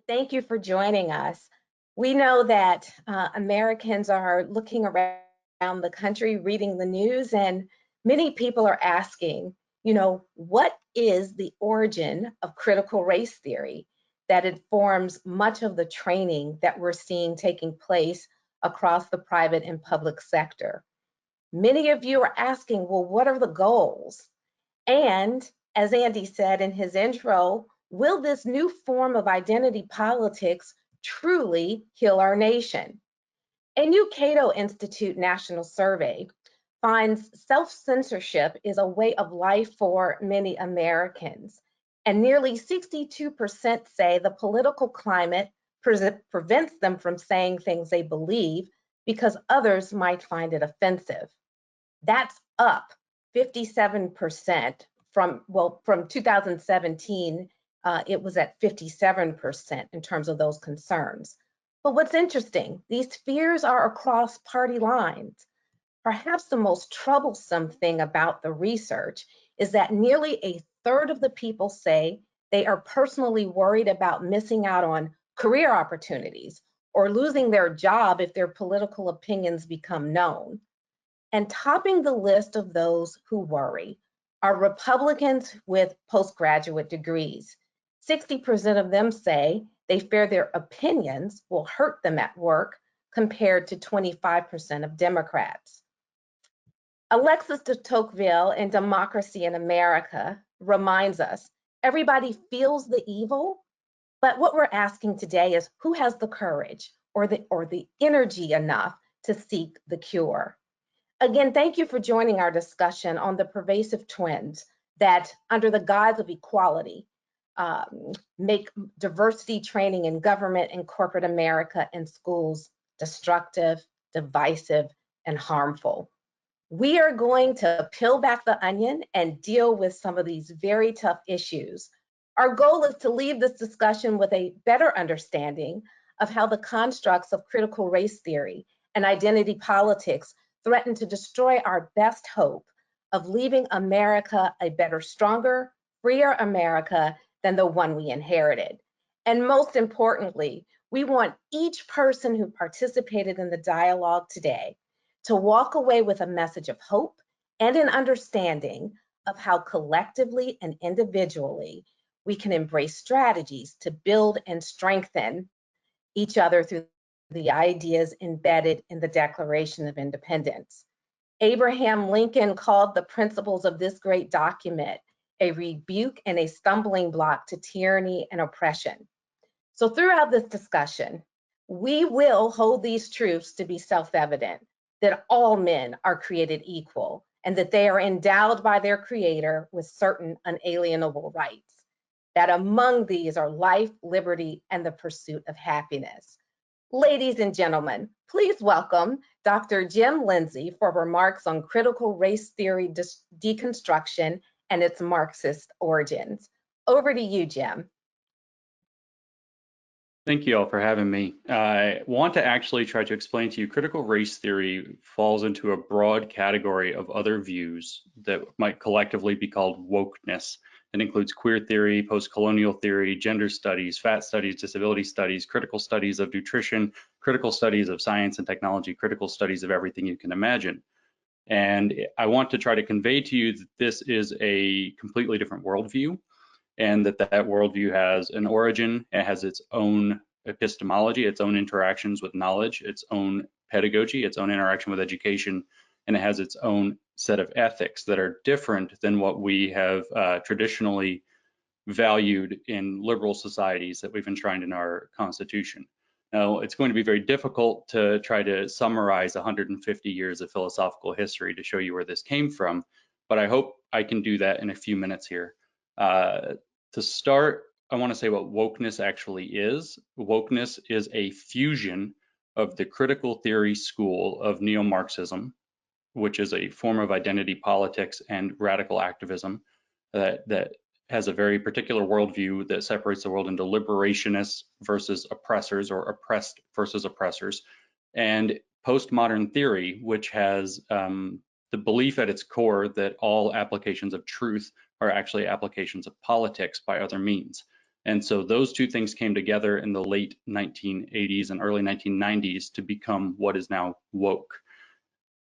Thank you for joining us. We know that Americans are looking around the country, reading the news, and many people are asking, what is the origin of critical race theory that informs much of the training that we're seeing taking place across the private and public sector? Many of you are asking, well, what are the goals? And as Andy said in his intro, will this new form of identity politics truly heal our nation? A new Cato Institute national survey finds self-censorship is a way of life for many Americans. And nearly 62% say the political climate prevents them from saying things they believe because others might find it offensive. That's up 57% from 2017, it was at 57% in terms of those concerns. But what's interesting, these fears are across party lines. Perhaps the most troublesome thing about the research is that nearly a third of the people say they are personally worried about missing out on career opportunities or losing their job if their political opinions become known. And topping the list of those who worry are Republicans with postgraduate degrees. 60% of them say they fear their opinions will hurt them at work, compared to 25% of Democrats. Alexis de Tocqueville in Democracy in America reminds us everybody feels the evil, but what we're asking today is who has the courage or the energy enough to seek the cure? Again, thank you for joining our discussion on the pervasive trends that, under the guise of equality, make diversity training in government and corporate America and schools destructive, divisive, and harmful. We are going to peel back the onion and deal with some of these very tough issues. Our goal is to leave this discussion with a better understanding of how the constructs of critical race theory and identity politics threaten to destroy our best hope of leaving America a better, stronger, freer America than the one we inherited. And most importantly, we want each person who participated in the dialogue today to walk away with a message of hope and an understanding of how collectively and individually we can embrace strategies to build and strengthen each other through the ideas embedded in the Declaration of Independence. Abraham Lincoln called the principles of this great document a rebuke and a stumbling block to tyranny and oppression. So throughout this discussion, we will hold these truths to be self-evident, that all men are created equal and that they are endowed by their creator with certain unalienable rights, that among these are life, liberty, and the pursuit of happiness. Ladies and gentlemen, please welcome Dr. Jim Lindsay for remarks on critical race theory deconstruction and its Marxist origins. Over to you, Jim. Thank you all for having me. I want to actually try to explain to you critical race theory falls into a broad category of other views that might collectively be called wokeness. It includes queer theory, post-colonial theory, gender studies, fat studies, disability studies, critical studies of nutrition, critical studies of science and technology, critical studies of everything you can imagine. And I want to try to convey to you that this is a completely different worldview, and that worldview has an origin, it has its own epistemology, its own interactions with knowledge, its own pedagogy, its own interaction with education, and it has its own set of ethics that are different than what we have traditionally valued in liberal societies that we've enshrined in our Constitution. Now, it's going to be very difficult to try to summarize 150 years of philosophical history to show you where this came from, but I hope I can do that in a few minutes here. To start, I want to say what wokeness actually is. Wokeness is a fusion of the critical theory school of neo-Marxism, which is a form of identity politics and radical activism that has a very particular worldview that separates the world into liberationists versus oppressors, or oppressed versus oppressors, and postmodern theory, which has the belief at its core that all applications of truth are actually applications of politics by other means. And so those two things came together in the late 1980s and early 1990s to become what is now woke.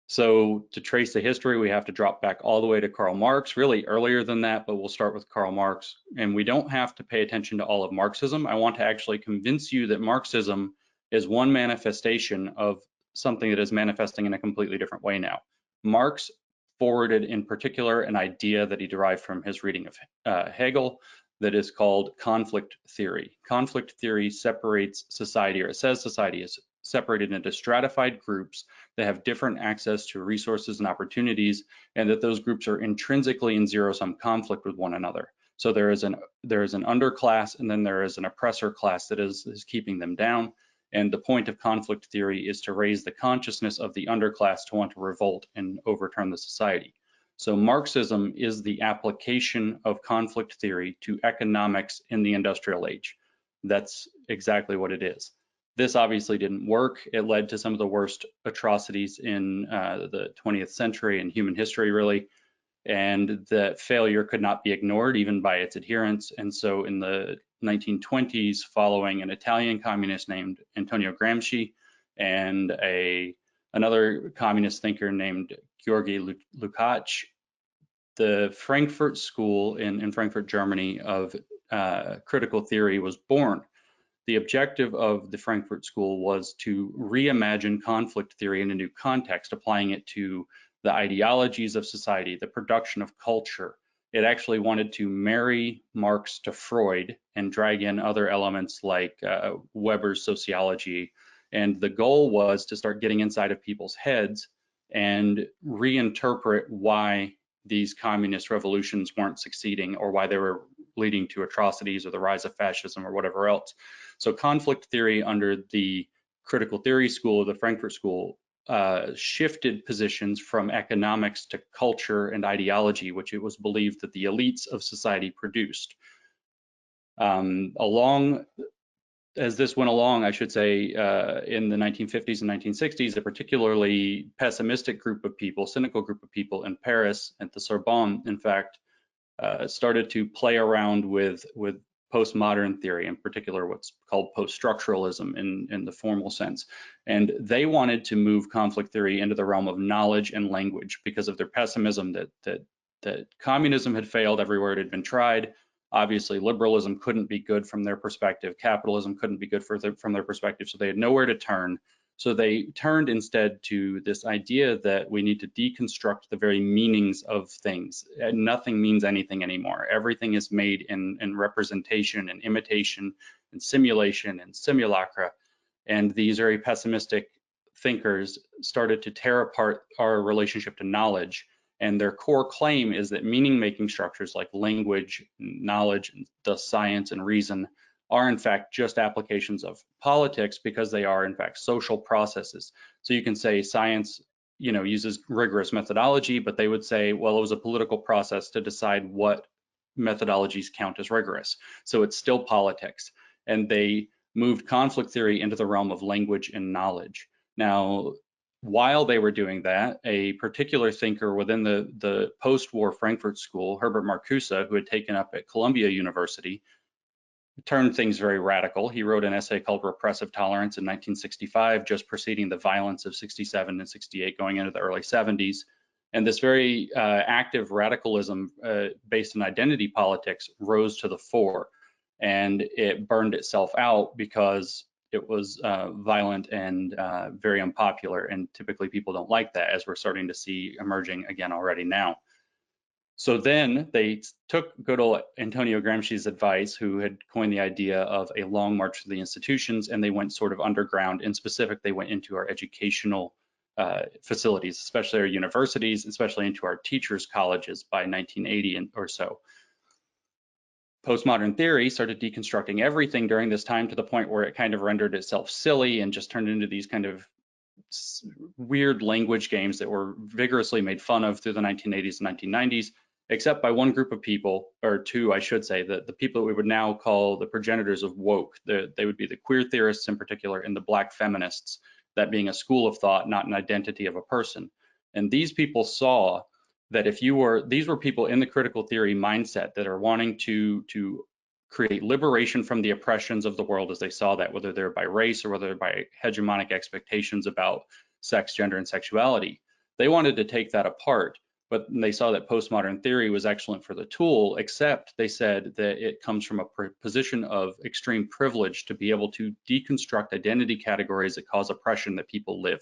So to trace the history, we have to drop back all the way to Karl Marx, really earlier than that, but we'll start with Karl Marx. And we don't have to pay attention to all of Marxism. I want to actually convince you that Marxism is one manifestation of something that is manifesting in a completely different way now. Marx forwarded in particular an idea that he derived from his reading of Hegel that is called conflict theory. Conflict theory separates society, or it says society is separated into stratified groups that have different access to resources and opportunities, and that those groups are intrinsically in zero-sum conflict with one another. So there is an underclass, and then there is an oppressor class that is keeping them down. And the point of conflict theory is to raise the consciousness of the underclass to want to revolt and overturn the society. So Marxism is the application of conflict theory to economics in the industrial age. That's exactly what it is. This obviously didn't work. It led to some of the worst atrocities in the 20th century and human history, really. And the failure could not be ignored, even by its adherents. And so in the 1920s, following an Italian communist named Antonio Gramsci and another communist thinker named Georgi Lukács, the Frankfurt School in Frankfurt, Germany, of critical theory was born. The objective of the Frankfurt School was to reimagine conflict theory in a new context, applying it to the ideologies of society, the production of culture. It actually wanted to marry Marx to Freud and drag in other elements like Weber's sociology. And the goal was to start getting inside of people's heads and reinterpret why these communist revolutions weren't succeeding, or why they were leading to atrocities or the rise of fascism or whatever else. So conflict theory under the critical theory school of the Frankfurt School shifted positions from economics to culture and ideology, which it was believed that the elites of society produced. As this went along, I should say, in the 1950s and 1960s, a particularly pessimistic group of people, cynical group of people in Paris at the Sorbonne, in fact, started to play around with postmodern theory, in particular what's called post-structuralism in the formal sense. And they wanted to move conflict theory into the realm of knowledge and language because of their pessimism that communism had failed everywhere it had been tried. Obviously, liberalism couldn't be good from their perspective. Capitalism couldn't be good from their perspective. So they had nowhere to turn. So they turned instead to this idea that we need to deconstruct the very meanings of things. Nothing means anything anymore. Everything is made in representation and imitation and simulation and simulacra. And these very pessimistic thinkers started to tear apart our relationship to knowledge. And their core claim is that meaning-making structures like language, knowledge, thus science and reason are in fact just applications of politics, because they are in fact social processes. So you can say science, uses rigorous methodology, but they would say, well, it was a political process to decide what methodologies count as rigorous. So it's still politics. And they moved conflict theory into the realm of language and knowledge. Now, while they were doing that, a particular thinker within the post-war Frankfurt School, Herbert Marcuse, who had taken up at Columbia University, turned things very radical. He wrote an essay called Repressive Tolerance in 1965, just preceding the violence of 67 and 68 going into the early 70s. And this very active radicalism based on identity politics rose to the fore, and it burned itself out because it was violent and very unpopular, and typically people don't like that, as we're starting to see emerging again already now. So then they took good old Antonio Gramsci's advice, who had coined the idea of a long march to the institutions, and they went sort of underground. In specific, they went into our educational facilities, especially our universities, especially into our teachers' colleges by 1980 or so. Postmodern theory started deconstructing everything during this time, to the point where it kind of rendered itself silly and just turned into these kind of weird language games that were vigorously made fun of through the 1980s and 1990s, except by one group of people, or two, I should say, the people that we would now call the progenitors of woke. They would be the queer theorists in particular, and the Black feminists, that being a school of thought, not an identity of a person. And these people saw that these were people in the critical theory mindset that are wanting to create liberation from the oppressions of the world as they saw that, whether they're by race or whether they're by hegemonic expectations about sex, gender, and sexuality. They wanted to take that apart, but they saw that postmodern theory was excellent for the tool, except they said that it comes from a position of extreme privilege to be able to deconstruct identity categories that cause oppression that people live.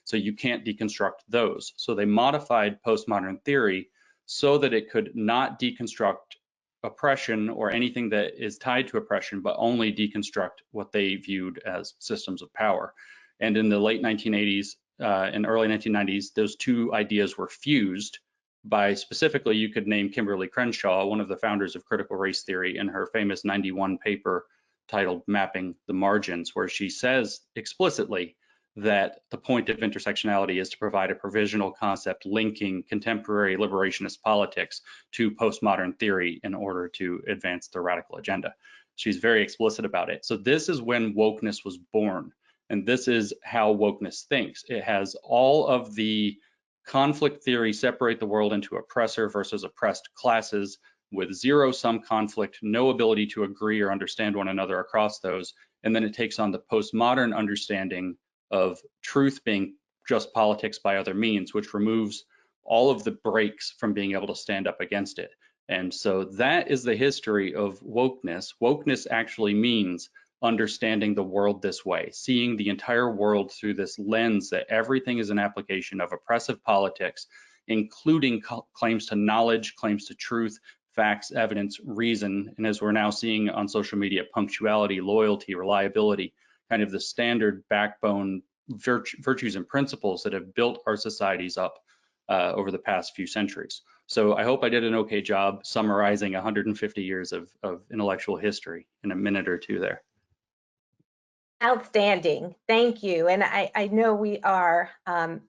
So you can't deconstruct those. So they modified postmodern theory so that it could not deconstruct oppression or anything that is tied to oppression, but only deconstruct what they viewed as systems of power. And in the late 1980s and early 1990s, those two ideas were fused by, specifically, you could name Kimberly Crenshaw, one of the founders of critical race theory, in her famous 91 paper titled Mapping the Margins, where she says explicitly that the point of intersectionality is to provide a provisional concept linking contemporary liberationist politics to postmodern theory in order to advance the radical agenda. She's very explicit about it. So this is when wokeness was born, and this is how wokeness thinks. It has all of the conflict theory separate the world into oppressor versus oppressed classes with zero-sum conflict, no ability to agree or understand one another across those. And then it takes on the postmodern understanding of truth being just politics by other means, which removes all of the breaks from being able to stand up against it. And so that is the history of wokeness. Wokeness actually means understanding the world this way, seeing the entire world through this lens that everything is an application of oppressive politics, including claims to knowledge, claims to truth, facts, evidence, reason, and as we're now seeing on social media, punctuality, loyalty, reliability, kind of the standard backbone virtues and principles that have built our societies up over the past few centuries. So I hope I did an okay job summarizing 150 years of intellectual history in a minute or two there. Outstanding. Thank you. And I know we are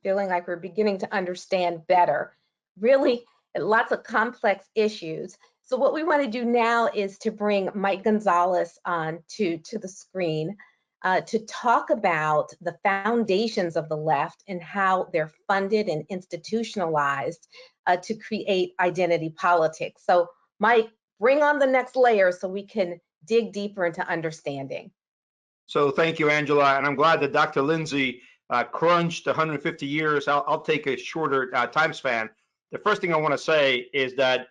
feeling like we're beginning to understand better. Really, lots of complex issues. So what we want to do now is to bring Mike Gonzalez on to the screen to talk about the foundations of the left and how they're funded and institutionalized to create identity politics. So Mike, bring on the next layer so we can dig deeper into understanding. So thank you, Angela, and I'm glad that Dr. Lindsay crunched 150 years. I'll take a shorter time span. The first thing I want to say is that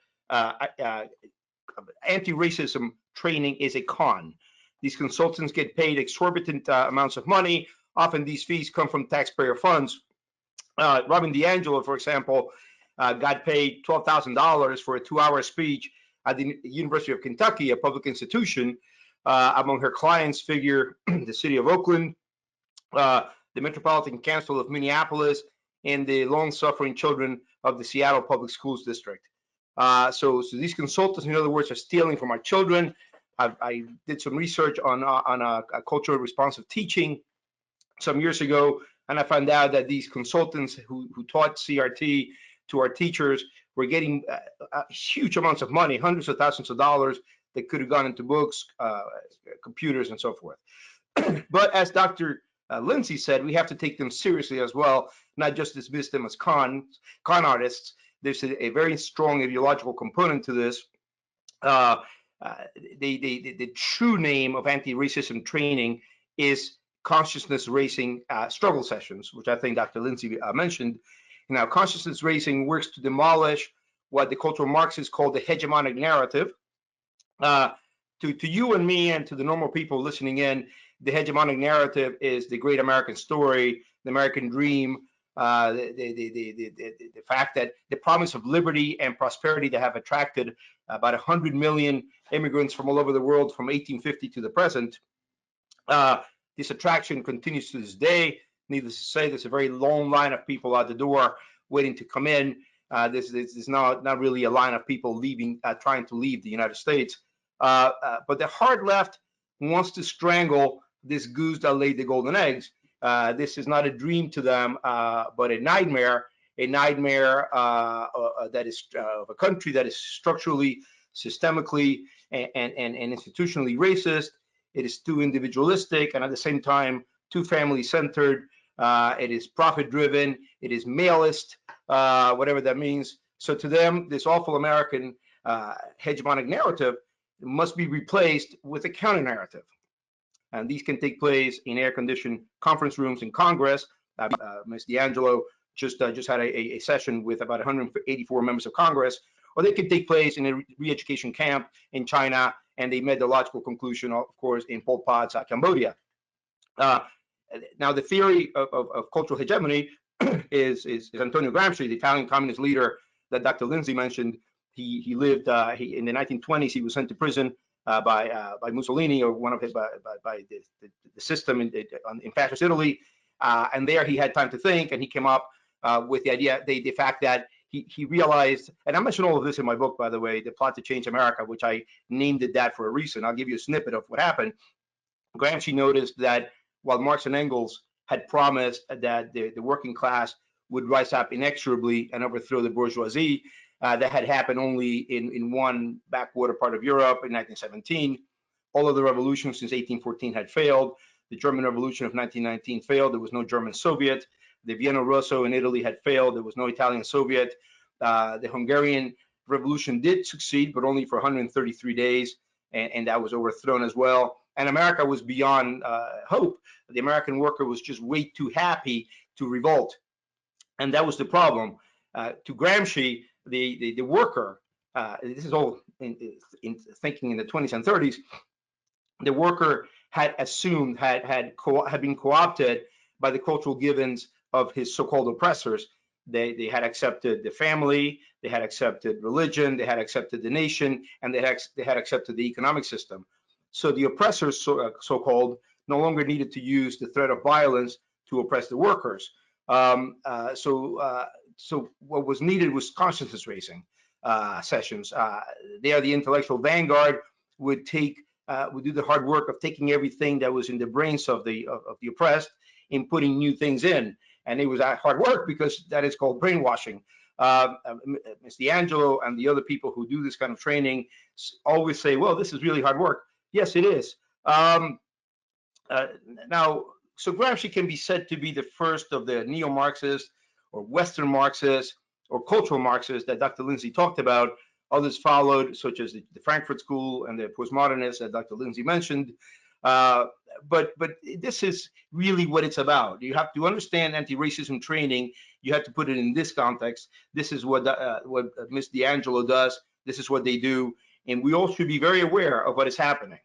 anti-racism training is a con. These consultants get paid exorbitant amounts of money. Often these fees come from taxpayer funds. Robin DiAngelo, for example, got paid $12,000 for a 2-hour speech at the University of Kentucky, a public institution. Among her clients figure the city of Oakland, the Metropolitan Council of Minneapolis, and the long-suffering children of the Seattle Public Schools District. So these consultants, in other words, are stealing from our children. I did some research on a culturally responsive teaching some years ago, and I found out that these consultants who taught CRT to our teachers were getting huge amounts of money, hundreds of thousands of dollars that could have gone into books, computers, and so forth. But as Dr. Lindsay said, we have to take them seriously as well, not just dismiss them as con artists. There's a very strong ideological component to this. The true name of anti-racism training is consciousness raising struggle sessions, which I think Dr. Lindsay mentioned. Now, consciousness raising works to demolish what the cultural Marxists call the hegemonic narrative. To you and me and to the normal people listening in, the hegemonic narrative is the great American story, the American dream, the fact that the promise of liberty and prosperity that have attracted about 100 million immigrants from all over the world from 1850 to the present. This attraction continues to this day. Needless to say, there's a very long line of people at the door waiting to come in. This is not really a line of people leaving, trying to leave the United States. But the hard left wants to strangle this goose that laid the golden eggs. This is not a dream to them, but a nightmare that is of a country that is structurally, systemically, and institutionally racist. It is too individualistic and at the same time too family-centered. It is profit-driven. It is maleist, whatever that means. So to them, this awful American hegemonic narrative must be replaced with a counter narrative. And these can take place in air-conditioned conference rooms in Congress. Ms. D'Angelo just had a session with about 184 members of Congress, or they could take place in a re-education camp in China, and they made the logical conclusion, of course, in Pol Pot's Cambodia. Now, the theory of cultural hegemony is Antonio Gramsci, the Italian communist leader that Dr. Lindsay mentioned. He lived in the 1920s. He was sent to prison by Mussolini, or one of his by the system in fascist Italy, and there he had time to think, and he came up with the idea, the fact that he realized, and I mentioned all of this in my book, by the way, The Plot to Change America, which I named it that for a reason. I'll give you a snippet of what happened. Gramsci noticed that while Marx and Engels had promised that the working class would rise up inexorably and overthrow the bourgeoisie, that had happened only in one backwater part of Europe in 1917. All of the revolutions since 1814 had failed. The German Revolution of 1919 failed. There was no German Soviet. The Vienna Rosso in Italy had failed. There was no Italian Soviet. The Hungarian Revolution did succeed, but only for 133 days, and that was overthrown as well. And America was beyond hope. The American worker was just way too happy to revolt, and that was the problem. To Gramsci, the worker, this is all in thinking in the 20s and 30s, the worker had assumed, had been co-opted by the cultural givens of his so-called oppressors. They had accepted the family, they had accepted religion, they had accepted the nation, and they had accepted the economic system. So the oppressors, so-called, no longer needed to use the threat of violence to oppress the workers. So what was needed was consciousness raising sessions. There, the intellectual vanguard would do the hard work of taking everything that was in the brains of the oppressed and putting new things in. And it was hard work because that is called brainwashing. Ms. D'Angelo and the other people who do this kind of training always say, well, this is really hard work. Yes, it is. Now, so Gramsci can be said to be the first of the neo-Marxists or Western Marxists or cultural Marxists that Dr. Lindsay talked about. Others followed, such as the Frankfurt School and the postmodernists that Dr. Lindsay mentioned. But this is really what it's about. You have to understand anti-racism training. You have to put it in this context. This is what Ms. D'Angelo does. This is what they do. And we all should be very aware of what is happening.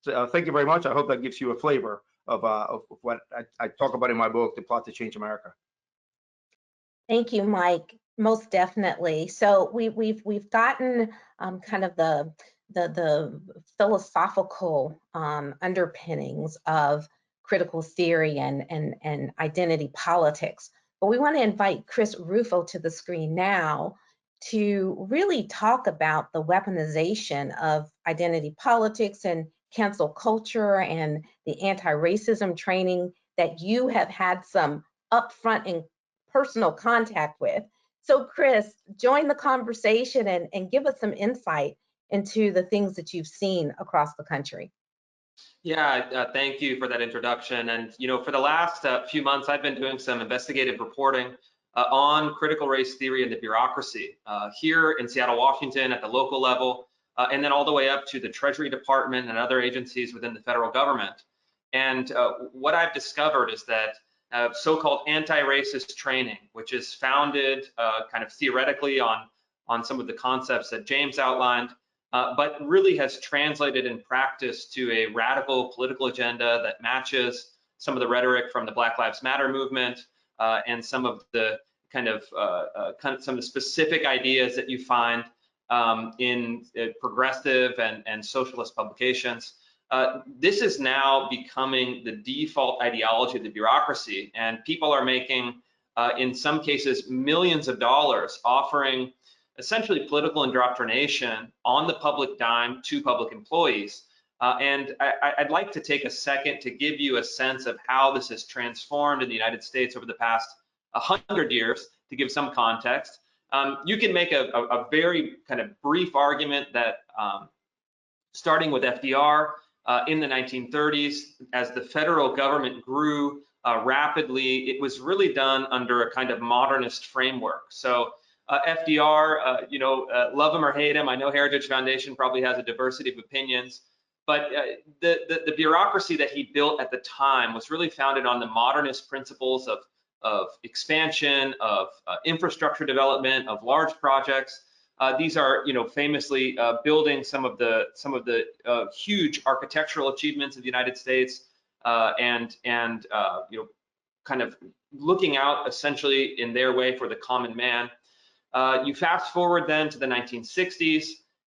So thank you very much. I hope that gives you a flavor of what I talk about in my book, The Plot to Change America. Thank you, Mike. Most definitely. So we've gotten kind of the philosophical underpinnings of critical theory and identity politics. But we want to invite Chris Rufo to the screen now to really talk about the weaponization of identity politics and cancel culture and the anti-racism training that you have had some upfront and personal contact with. So Chris, join the conversation and give us some insight into the things that you've seen across the country. Yeah, thank you for that introduction. And for the last few months, I've been doing some investigative reporting on critical race theory and the bureaucracy here in Seattle, Washington, at the local level, and then all the way up to the Treasury Department and other agencies within the federal government. And what I've discovered is that so-called anti-racist training, which is founded kind of theoretically on some of the concepts that James outlined, but really has translated in practice to a radical political agenda that matches some of the rhetoric from the Black Lives Matter movement and some of the some of the specific ideas that you find in progressive and socialist publications. This is now becoming the default ideology of the bureaucracy, and people are making, in some cases, millions of dollars offering essentially political indoctrination on the public dime to public employees. And I'd like to take a second to give you a sense of how this has transformed in the United States over the past 100 years, to give some context. You can make a very kind of brief argument that starting with FDR in the 1930s, as the federal government grew rapidly, it was really done under a kind of modernist framework. So FDR, love him or hate him. I know Heritage Foundation probably has a diversity of opinions, but the bureaucracy that he built at the time was really founded on the modernist principles of expansion, of infrastructure development, of large projects. These are, famously building some of the huge architectural achievements of the United States, and kind of looking out essentially in their way for the common man. You fast forward then to the 1960s,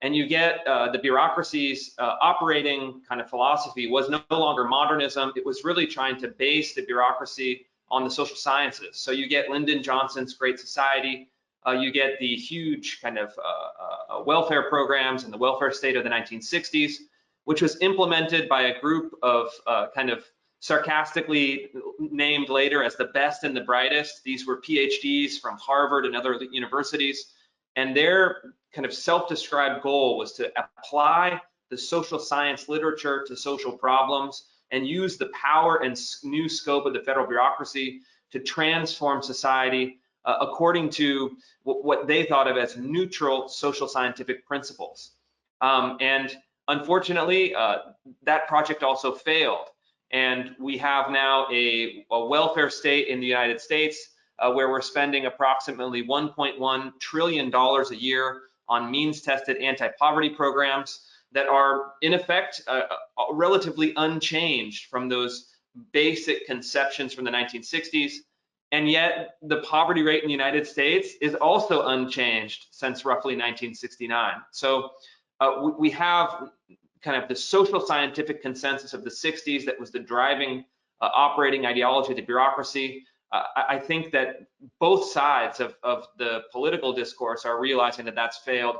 and you get the bureaucracy's operating kind of philosophy was no longer modernism. It was really trying to base the bureaucracy on the social sciences. So you get Lyndon Johnson's Great Society. You get the huge kind of welfare programs and the welfare state of the 1960s, which was implemented by a group of kind of sarcastically named later as the best and the brightest. These were Ph.D.s from Harvard and other universities, and their kind of self-described goal was to apply the social science literature to social problems and use the power and new scope of the federal bureaucracy to transform society according to what they thought of as neutral social scientific principles. And unfortunately, that project also failed. And we have now a welfare state in the United States where we're spending approximately $1.1 trillion a year on means-tested anti-poverty programs that are, in effect, relatively unchanged from those basic conceptions from the 1960s. And yet the poverty rate in the United States is also unchanged since roughly 1969. So we have kind of the social scientific consensus of the 60s that was the driving operating ideology of the bureaucracy. I think that both sides of the political discourse are realizing that that's failed.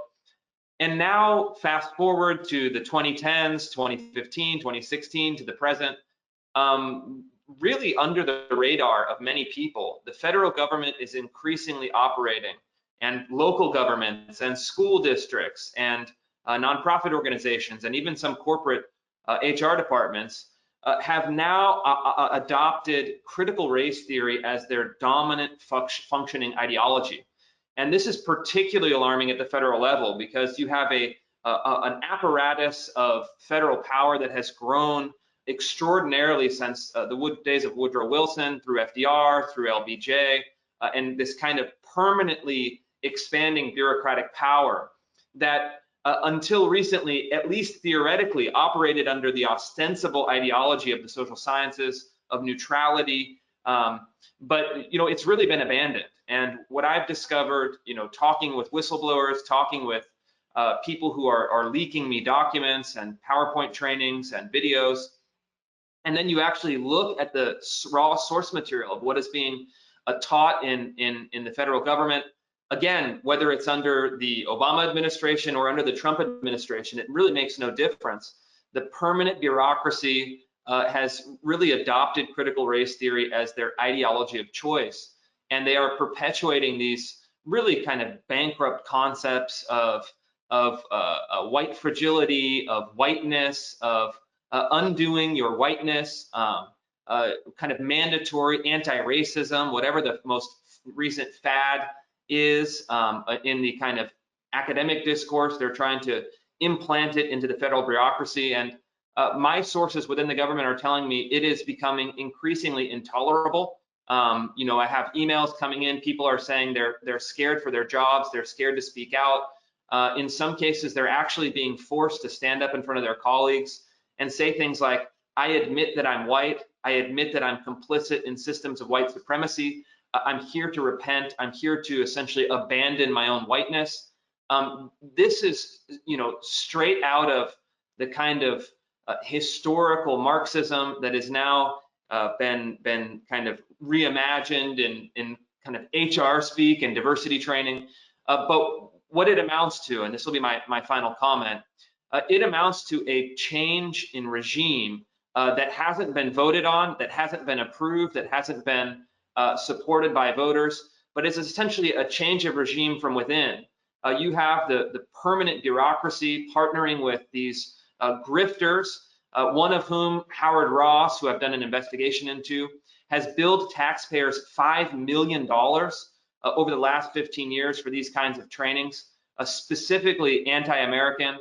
And now fast forward to the 2010s, 2015, 2016 to the present, really under the radar of many people, the federal government is increasingly operating, and local governments and school districts and nonprofit organizations and even some corporate HR departments have now adopted critical race theory as their dominant functioning ideology. And this is particularly alarming at the federal level because you have an apparatus of federal power that has grown extraordinarily since the days of Woodrow Wilson, through FDR, through LBJ, and this kind of permanently expanding bureaucratic power that until recently, at least theoretically, operated under the ostensible ideology of the social sciences, of neutrality, but it's really been abandoned. And what I've discovered, talking with whistleblowers, talking with people who are leaking me documents and PowerPoint trainings and videos, and then you actually look at the raw source material of what is being taught in the federal government. Again, whether it's under the Obama administration or under the Trump administration, it really makes no difference. The permanent bureaucracy has really adopted critical race theory as their ideology of choice. And they are perpetuating these really kind of bankrupt concepts of white fragility, of whiteness, of undoing your whiteness, kind of mandatory anti-racism, whatever the most recent fad is in the kind of academic discourse. They're trying to implant it into the federal bureaucracy. And my sources within the government are telling me it is becoming increasingly intolerable. I have emails coming in. People are saying they're scared for their jobs. They're scared to speak out. In some cases, they're actually being forced to stand up in front of their colleagues and say things like, I admit that I'm white. I admit that I'm complicit in systems of white supremacy. I'm here to repent. I'm here to essentially abandon my own whiteness. This is, straight out of the kind of historical Marxism that has now been kind of reimagined in kind of HR speak and diversity training. But what it amounts to, and this will be my final comment, it amounts to a change in regime that hasn't been voted on, that hasn't been approved, that hasn't been supported by voters, but it's essentially a change of regime from within. You have the permanent bureaucracy partnering with these grifters, one of whom, Howard Ross, who I've done an investigation into, has billed taxpayers $5 million over the last 15 years for these kinds of trainings, specifically anti-American,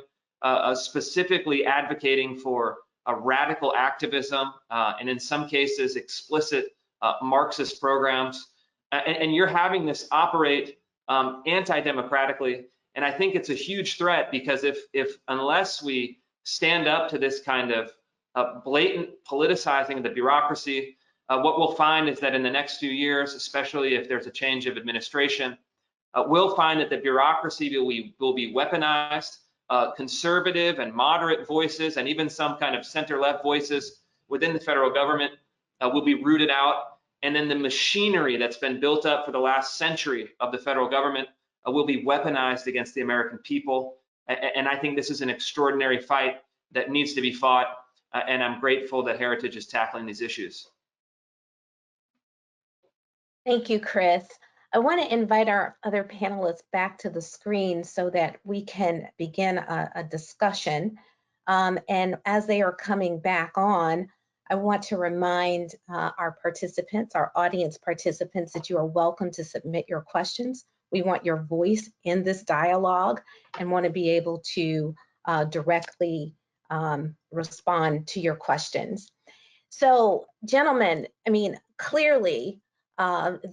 specifically advocating for radical activism, and in some cases explicit Marxist programs. And you're having this operate anti-democratically. And I think it's a huge threat, because if unless we stand up to this kind of blatant politicizing of the bureaucracy, what we'll find is that in the next few years, especially if there's a change of administration, we'll find that the bureaucracy will be weaponized. Conservative and moderate voices, and even some kind of center-left voices within the federal government will be rooted out. And then the machinery that's been built up for the last century of the federal government will be weaponized against the American people. And I think this is an extraordinary fight that needs to be fought. And I'm grateful that Heritage is tackling these issues. Thank you, Chris. I want to invite our other panelists back to the screen so that we can begin a discussion. And as they are coming back on, I want to remind our participants, our audience participants, that you are welcome to submit your questions. We want your voice in this dialogue and want to be able to directly respond to your questions. So, gentlemen, I mean, clearly,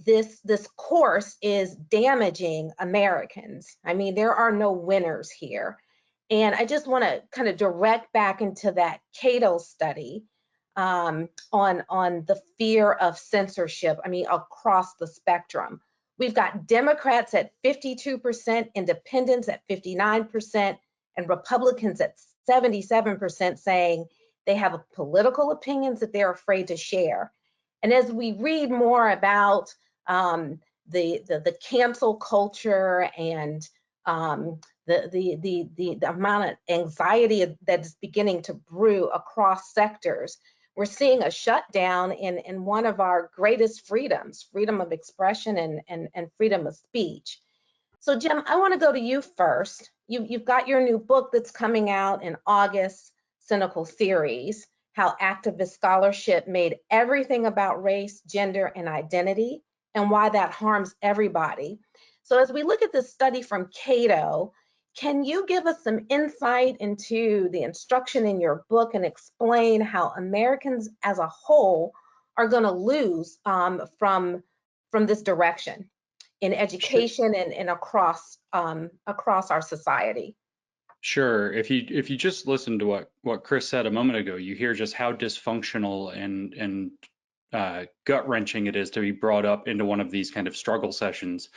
this course is damaging Americans. I mean, there are no winners here. And I just want to kind of direct back into that Cato study on the fear of censorship, I mean, across the spectrum. We've got Democrats at 52%, independents at 59%, and Republicans at 77% saying they have political opinions that they're afraid to share. And as we read more about the cancel culture and the amount of anxiety that is beginning to brew across sectors, we're seeing a shutdown in one of our greatest freedoms, freedom of expression and freedom of speech. So Jim, I want to go to you first. You've got your new book that's coming out in August, Cynical Theories, How Activist Scholarship Made Everything About Race, Gender, and Identity, and why that harms everybody. So as we look at this study from Cato, can you give us some insight into the instruction in your book and explain how Americans as a whole are going to lose from this direction in education and across our society? Sure. If you just listen to what Chris said a moment ago, you hear just how dysfunctional and gut-wrenching it is to be brought up into one of these kind of struggle sessions.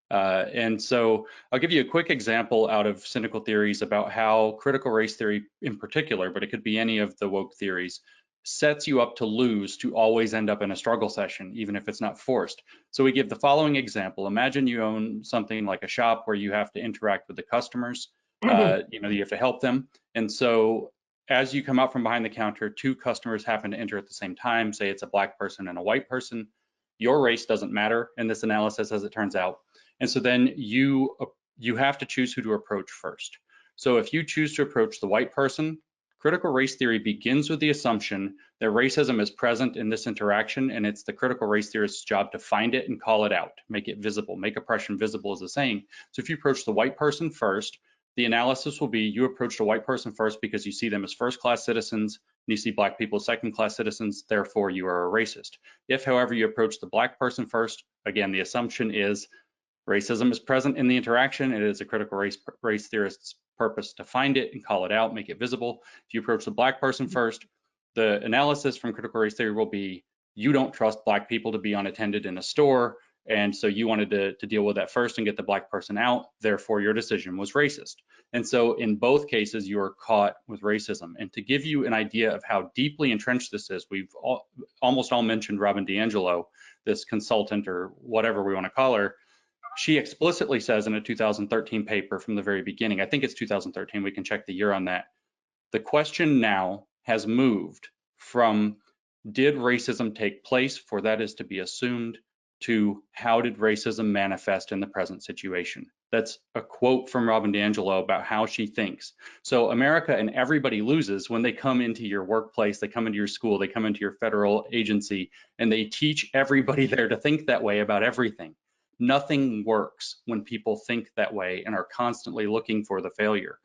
And so I'll give you a quick example out of Cynical Theories about how critical race theory in particular, but it could be any of the woke theories, sets you up to lose, to always end up in a struggle session, even if it's not forced. So we give the following example. Imagine you own something like a shop where you have to interact with the customers. You have to help them. And so as you come out from behind the counter, two customers happen to enter at the same time, say it's a black person and a white person. Your race doesn't matter in this analysis, as it turns out. And so then you have to choose who to approach first. So if you choose to approach the white person, critical race theory begins with the assumption that racism is present in this interaction, and it's the critical race theorist's job to find it and call it out, make it visible, make oppression visible, as the saying. So if you approach the white person first, the analysis will be you approached a white person first because you see them as first-class citizens, and you see black people as second-class citizens, therefore you are a racist. If, however, you approach the black person first, again, the assumption is racism is present in the interaction. It is a critical race theorist's purpose to find it and call it out, make it visible. If you approach the black person first, the analysis from critical race theory will be you don't trust black people to be unattended in a store, and so you wanted to deal with that first and get the black person out, therefore your decision was racist. And so in both cases, you are caught with racism. And to give you an idea of how deeply entrenched this is, we've almost all mentioned Robin DiAngelo, this consultant or whatever we want to call her. She explicitly says in a 2013 paper from the very beginning, I think it's 2013, we can check the year on that. The question now has moved from did racism take place, for that is to be assumed, to how did racism manifest in the present situation. That's a quote from Robin DiAngelo about how she thinks. So America and everybody loses when they come into your workplace, they come into your school, they come into your federal agency, and they teach everybody there to think that way about everything. Nothing works when people think that way and are constantly looking for the failure.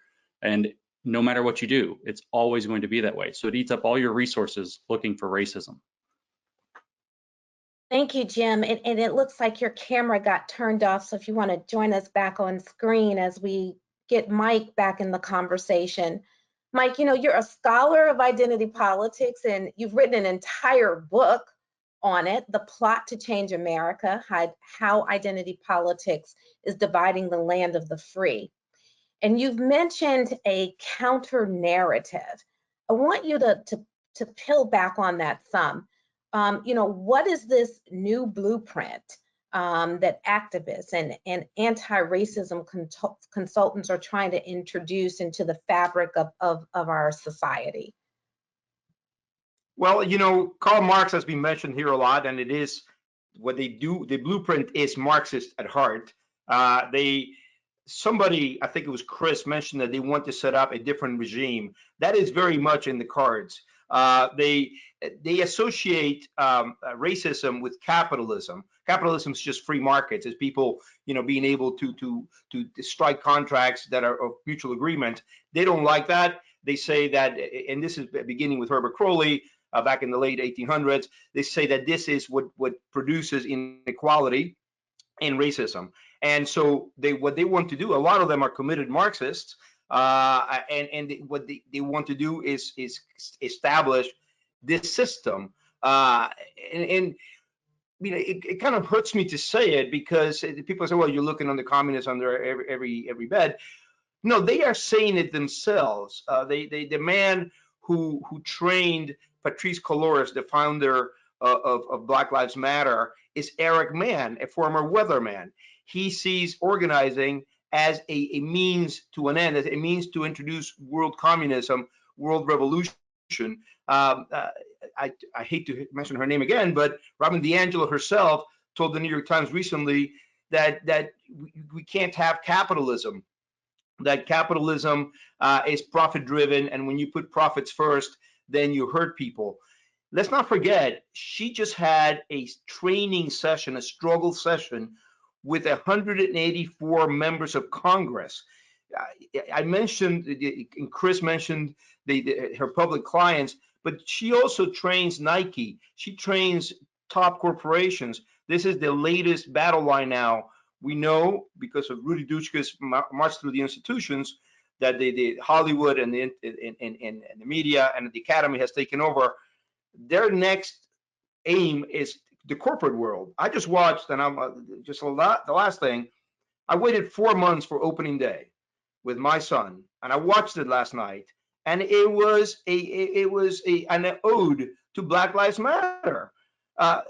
And no matter what you do, it's always going to be that way. So it eats up all your resources looking for racism. Thank you, Jim. And it looks like your camera got turned off. So if you want to join us back on screen as we get Mike back in the conversation. Mike, you're a scholar of identity politics, and you've written an entire book on it, The Plot to Change America, how identity politics is dividing the land of the free. And you've mentioned a counter narrative. I want you to peel back on that some. What is this new blueprint that activists and anti-racism consultants are trying to introduce into the fabric of our society? Well, Karl Marx has been mentioned here a lot, and it is what they do. The blueprint is Marxist at heart. Somebody, I think it was Chris, mentioned that they want to set up a different regime. That is very much in the cards. They associate racism with capitalism. Capitalism is just free markets. It's people, being able to strike contracts that are of mutual agreement. They don't like that. They say that, and this is beginning with Herbert Crowley back in the late 1800s. They say that this is what produces inequality and racism. And so what they want to do, a lot of them are committed Marxists, and what they want to do is establish this system. It kind of hurts me to say it, because people say, well, you're looking on the communists under every bed. No, they are saying it themselves. The man who trained Patrisse Cullors, the founder of Black Lives Matter, is Eric Mann, a former weatherman. He sees organizing as a means to an end, as a means to introduce world communism, world revolution. I hate to mention her name again, but Robin DiAngelo herself told the New York Times recently that we can't have capitalism, that capitalism is profit-driven, and when you put profits first, then you hurt people. Let's not forget, she just had a training session, a struggle session, with 184 members of Congress. I mentioned, and Chris mentioned her public clients, but she also trains Nike. She trains top corporations. This is the latest battle line now. We know, because of Rudy Duchka's march through the institutions, that the Hollywood and the media and the academy has taken over. Their next aim is the corporate world. I just watched, and I'm just the last thing, I waited 4 months for opening day with my son, and I watched it last night, and it was an ode to Black Lives Matter. I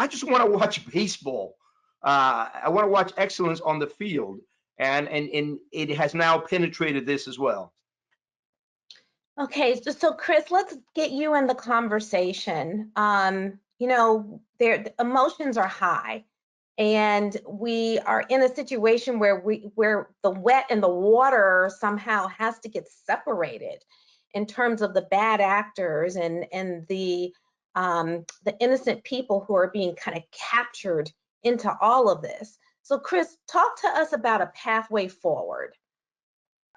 just want to watch baseball. I want to watch excellence on the field, and it has now penetrated this as well. Okay, so Chris, let's get you in the conversation. The emotions are high, and we are in a situation where the wet and the water somehow has to get separated in terms of the bad actors and the innocent people who are being kind of captured into all of this. So Chris, talk to us about a pathway forward.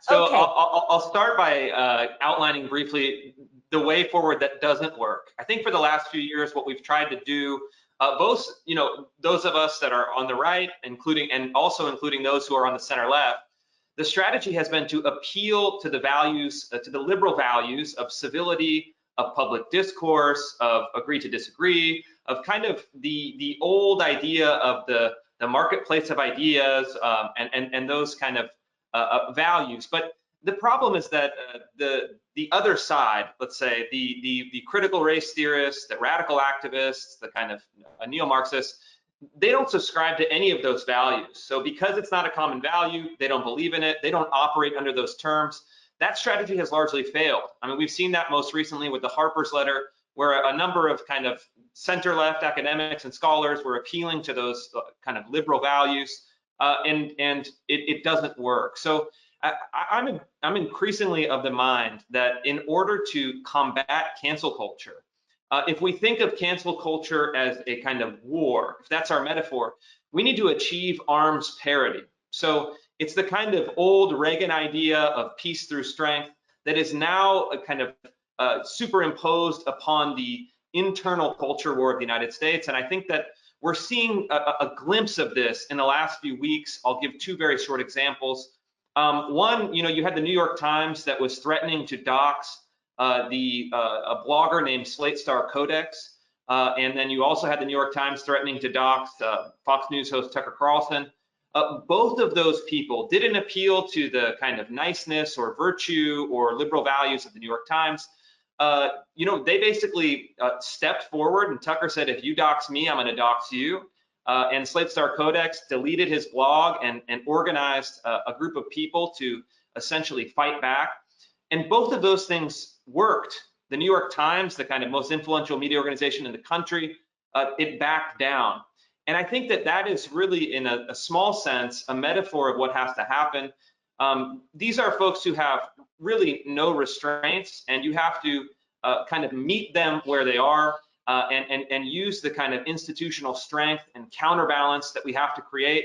So Okay. I'll start by outlining briefly the way forward that doesn't work. I think for the last few years, what we've tried to do, both those of us that are on the right, including those who are on the center left, the strategy has been to appeal to the values, to the liberal values of civility, of public discourse, of agree to disagree, of kind of the old idea of the marketplace of ideas, and those kind of values. But the problem is that the other side, let's say the critical race theorists, the radical activists, the kind of neo-Marxists, they don't subscribe to any of those values. So because it's not a common value, they don't believe in it, they don't operate under those terms. That strategy has largely failed. I mean, we've seen that most recently with the Harper's letter, where a number of kind of center-left academics and scholars were appealing to those kind of liberal values. And it doesn't work. So I'm increasingly of the mind that in order to combat cancel culture, If we think of cancel culture as a kind of war, if that's our metaphor, we need to achieve arms parity. So it's the kind of old Reagan idea of peace through strength that is now a kind of superimposed upon the internal culture war of the United States. And I think that we're seeing a glimpse of this in the last few weeks. I'll give two very short examples. One, you had the New York Times that was threatening to dox a blogger named Slate Star Codex, and then you also had the New York Times threatening to dox Fox News host Tucker Carlson. Both of those people didn't appeal to the kind of niceness or virtue or liberal values of the New York Times. They basically stepped forward, and Tucker said, if you dox me, I'm going to dox you. And Slate Star Codex deleted his blog and organized a group of people to essentially fight back. And both of those things worked. The New York Times, the kind of most influential media organization in the country, it backed down. And I think that that is really, in a small sense, a metaphor of what has to happen. These are folks who have really no restraints, and you have to kind of meet them where they are and use the kind of institutional strength and counterbalance that we have to create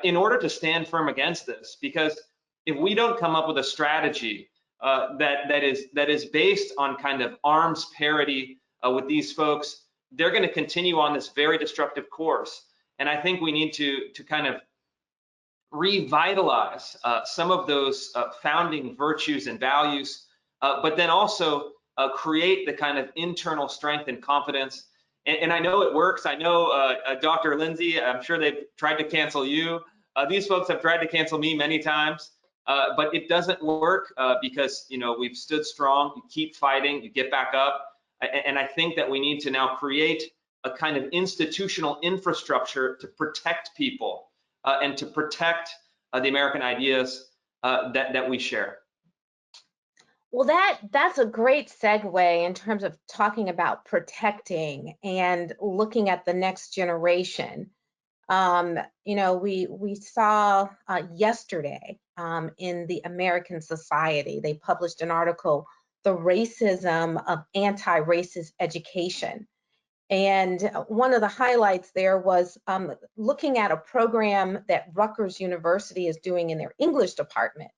in order to stand firm against this. Because if we don't come up with a strategy that is based on kind of arms parity with these folks, they're going to continue on this very destructive course. And I think we need to kind of revitalize some of those founding virtues and values, but then also create the kind of internal strength and confidence. And I know it works. I know Dr. Lindsay, I'm sure they've tried to cancel you. These folks have tried to cancel me many times, but it doesn't work because we've stood strong. You keep fighting, you get back up. And I think that we need to now create a kind of institutional infrastructure to protect people and to protect the American ideas that we share. Well, that's a great segue in terms of talking about protecting and looking at the next generation. We saw yesterday in the American Society, they published an article, The Racism of Anti-Racist Education. And one of the highlights there was looking at a program that Rutgers University is doing in their English department.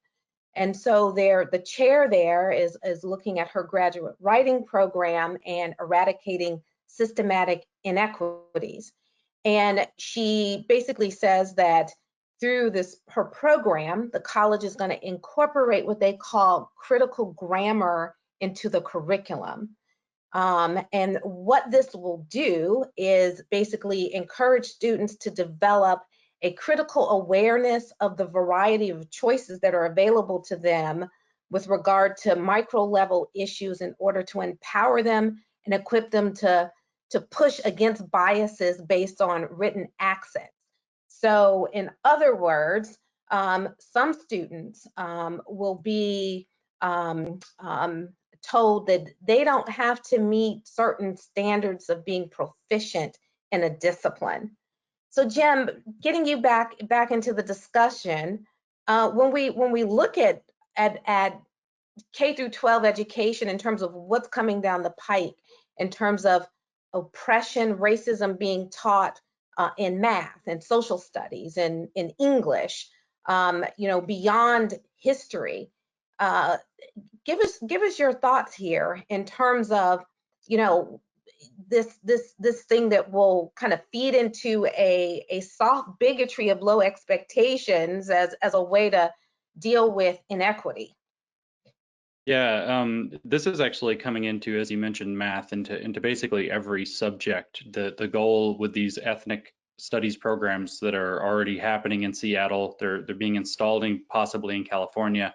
And so the chair there is looking at her graduate writing program and eradicating systematic inequities. And she basically says that through her program, the college is going to incorporate what they call critical grammar into the curriculum. And what this will do is basically encourage students to develop a critical awareness of the variety of choices that are available to them with regard to micro level issues in order to empower them and equip them to push against biases based on written accents. So in other words, some students will be told that they don't have to meet certain standards of being proficient in a discipline. So Jim, getting you back into the discussion, when we look at K through 12 education in terms of what's coming down the pike, in terms of oppression, racism being taught in math and social studies and in English, beyond history. Give us your thoughts here in terms of, this thing that will kind of feed into a soft bigotry of low expectations as a way to deal with inequity. Yeah, this is actually coming into, as you mentioned, math into basically every subject. The goal with these ethnic studies programs that are already happening in Seattle, they're being installed possibly in California.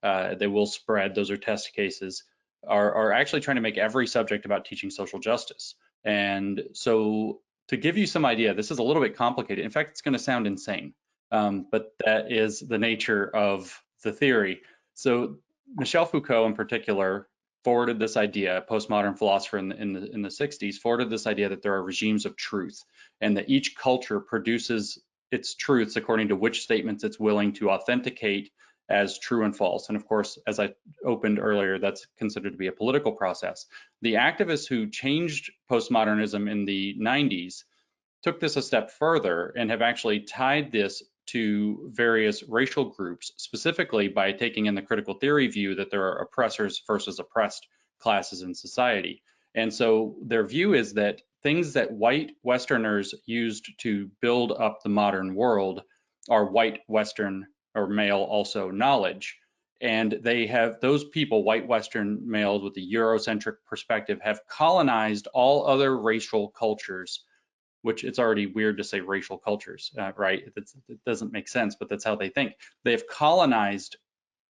They will spread. Those are test cases. Are actually trying to make every subject about teaching social justice. And so to give you some idea, this is a little bit complicated. In fact, it's going to sound insane, but that is the nature of the theory. So Michel Foucault in particular forwarded this idea, a postmodern philosopher in the 60s, forwarded this idea that there are regimes of truth and that each culture produces its truths according to which statements it's willing to authenticate as true and false. And of course, as I opened earlier, that's considered to be a political process. The activists who changed postmodernism in the 90s took this a step further and have actually tied this to various racial groups, specifically by taking in the critical theory view that there are oppressors versus oppressed classes in society. And so their view is that things that white Westerners used to build up the modern world are white Western or male also knowledge. And they have, those people, white Western males with the Eurocentric perspective, have colonized all other racial cultures, which it's already weird to say racial cultures, right? It doesn't make sense, but that's how they think. They've colonized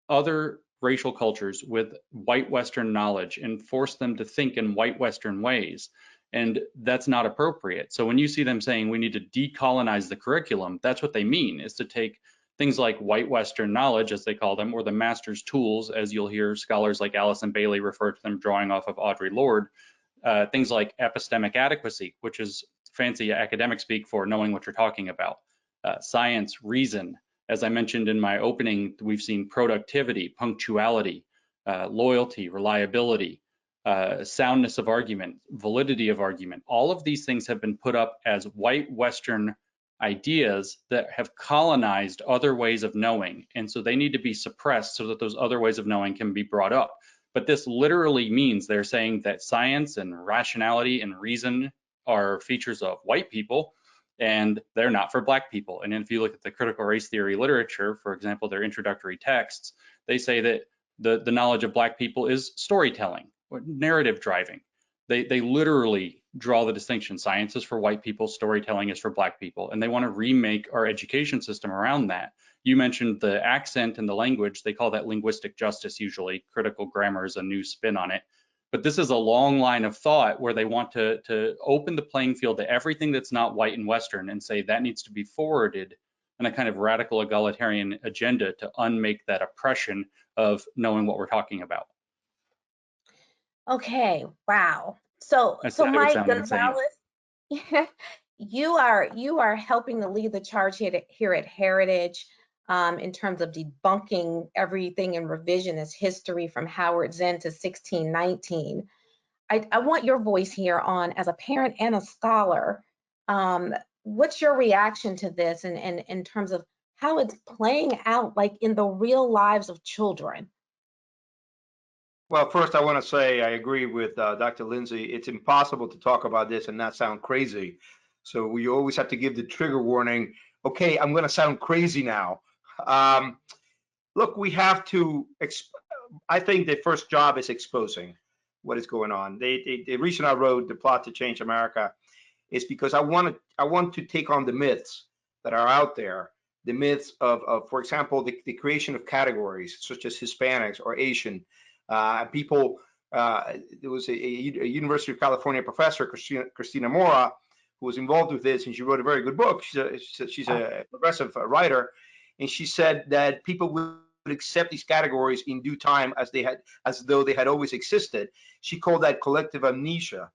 other racial cultures with white Western knowledge and forced them to think in white Western ways. And that's not appropriate. So when you see them saying we need to decolonize the curriculum, that's what they mean, is to take things like white Western knowledge, as they call them, or the master's tools, as you'll hear scholars like Alison Bailey refer to them, drawing off of Audre Lorde, things like epistemic adequacy, which is fancy academic speak for knowing what you're talking about, science, reason. As I mentioned in my opening, we've seen productivity, punctuality, loyalty, reliability, soundness of argument, validity of argument. All of these things have been put up as white Western ideas that have colonized other ways of knowing. And so they need to be suppressed so that those other ways of knowing can be brought up. But this literally means they're saying that science and rationality and reason are features of white people, and they're not for black people. And if you look at the critical race theory literature, for example, their introductory texts, they say that the knowledge of black people is storytelling, or narrative driving. They literally draw the distinction. Science is for white people, storytelling is for black people, and they want to remake our education system around that. You mentioned the accent and the language. They call that linguistic justice usually. Critical grammar is a new spin on it. But this is a long line of thought where they want to open the playing field to everything that's not white and Western and say that needs to be forwarded in a kind of radical egalitarian agenda to unmake that oppression of knowing what we're talking about. Okay, wow. So Mike Gonzalez, you are helping to lead the charge here at Heritage in terms of debunking everything in revisionist history from Howard Zinn to 1619. I want your voice here on, as a parent and a scholar, what's your reaction to this and in terms of how it's playing out like in the real lives of children? Well, first, I want to say I agree with Dr. Lindsay. It's impossible to talk about this and not sound crazy. So we always have to give the trigger warning. Okay, I'm going to sound crazy now. Look, we have to, I think the first job is exposing what is going on. The reason I wrote The Plot to Change America is because I want to take on the myths that are out there. The myths of for example, the creation of categories such as Hispanics or Asian. People, there was a University of California professor, Christina Mora, who was involved with this, and she wrote a very good book. She's a progressive writer, and she said that people would accept these categories in due time as though they had always existed. She called that collective amnesia.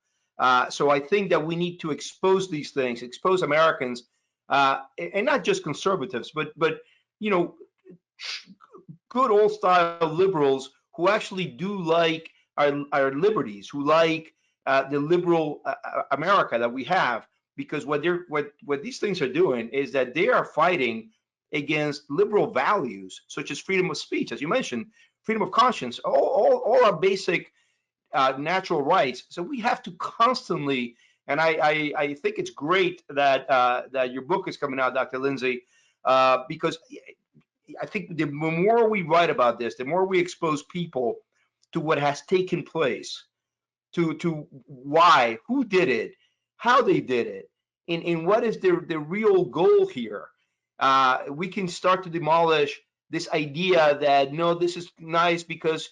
So I think that we need to expose these things, expose Americans, and not just conservatives, but you know, good old style liberals who actually do like our liberties, who like the liberal America that we have, because what these things are doing is that they are fighting against liberal values such as freedom of speech, as you mentioned, freedom of conscience, all our basic natural rights. So we have to constantly, and I think it's great that that your book is coming out, Dr. Lindsay, because I think the more we write about this, the more we expose people to what has taken place, to why, who did it, how they did it, and what is the real goal here. We can start to demolish this idea that, no, this is nice because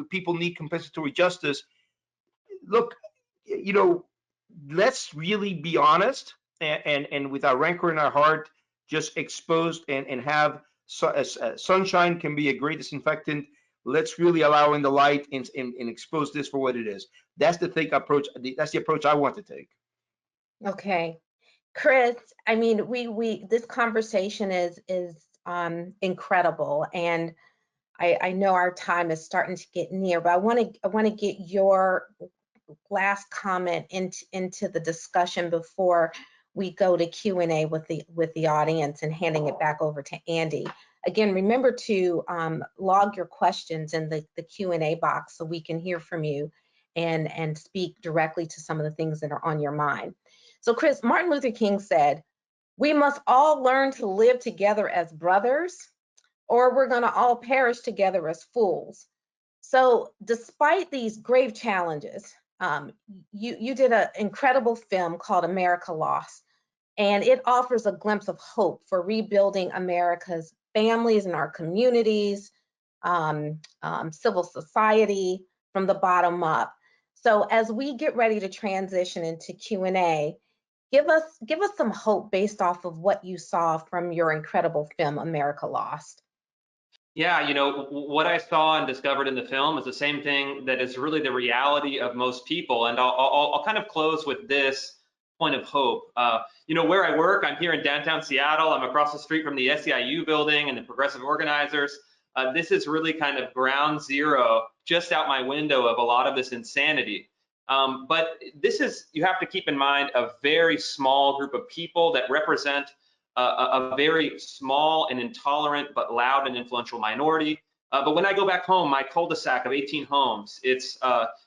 people need compensatory justice. Look, you know, let's really be honest and with our rancor in our heart, just exposed and have sunshine can be a great disinfectant. Let's really allow in the light and expose this for what it is. That's the that's the approach I want to take. Okay, Chris, I mean, this conversation is incredible, and I know our time is starting to get near, but I want to get your last comment into the discussion before we go to Q&A with the audience and handing it back over to Andy. Again, remember to log your questions in the Q&A box so we can hear from you and speak directly to some of the things that are on your mind. So Chris, Martin Luther King said, "We must all learn to live together as brothers, or we're going to all perish together as fools." So despite these grave challenges, you did an incredible film called America Lost, and it offers a glimpse of hope for rebuilding America's families and our communities, civil society from the bottom up. So as we get ready to transition into Q&A, give us some hope based off of what you saw from your incredible film, America Lost. Yeah, you know, what I saw and discovered in the film is the same thing that is really the reality of most people. And I'll kind of close with this point of hope. You know, where I work, I'm here in downtown Seattle. I'm across the street from the SEIU building and the progressive organizers. This is really kind of ground zero, just out my window, of a lot of this insanity. But this is, you have to keep in mind, a very small group of people that represent a very small and intolerant but loud and influential minority. But when I go back home, my cul-de-sac of 18 homes, it's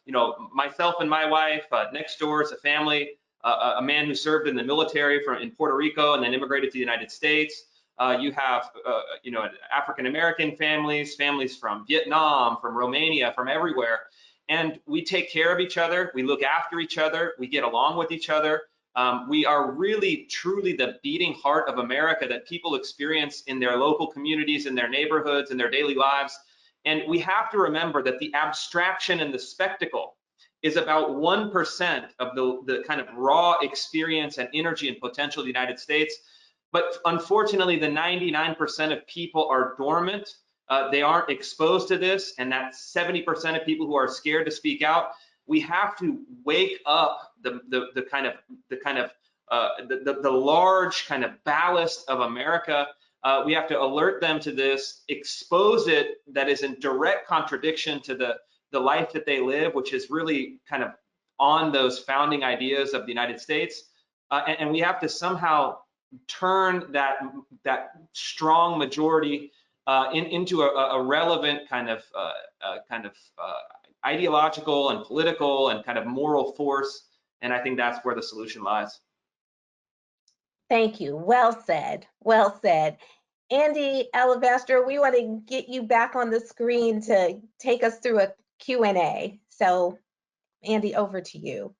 you know, myself and my wife. Next door is a family, a man who served in the military in Puerto Rico and then immigrated to the United States. You have you know, African American families, families from Vietnam, from Romania, from everywhere, and we take care of each other. We look after each other. We get along with each other. We are really, truly the beating heart of America that people experience in their local communities, in their neighborhoods, in their daily lives. And we have to remember that the abstraction and the spectacle is about 1% of the kind of raw experience and energy and potential of the United States. But unfortunately, the 99% of people are dormant. They aren't exposed to this, and that 70% of people who are scared to speak out. We have to wake up the large kind of ballast of America. We have to alert them to this, expose it, that is in direct contradiction to the life that they live, which is really kind of on those founding ideas of the United States. And we have to somehow turn that strong majority into a relevant kind of ideological and political and kind of moral force. And I think that's where the solution lies. Thank you. Well said. Well said. Andy Alabaster, we want to get you back on the screen to take us through a Q&A. So Andy, over to you.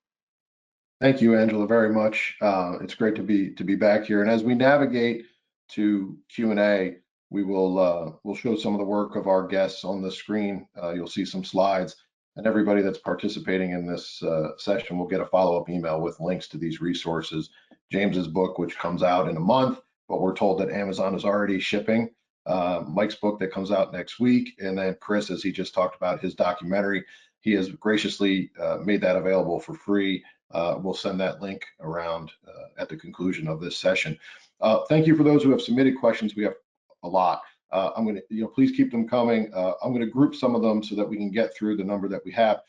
Thank you, Angela, very much. It's great to be back here. And as we navigate to Q&A, we'll show some of the work of our guests on the screen. You'll see some slides, and everybody that's participating in this session will get a follow-up email with links to these resources. James's book, which comes out in a month, but we're told that Amazon is already shipping. Mike's book that comes out next week, and then Chris, as he just talked about, his documentary, he has graciously made that available for free. We'll send that link around at the conclusion of this session. Thank you for those who have submitted questions. We have a lot. I'm going to, please keep them coming. I'm going to group some of them so that we can get through the number that we have.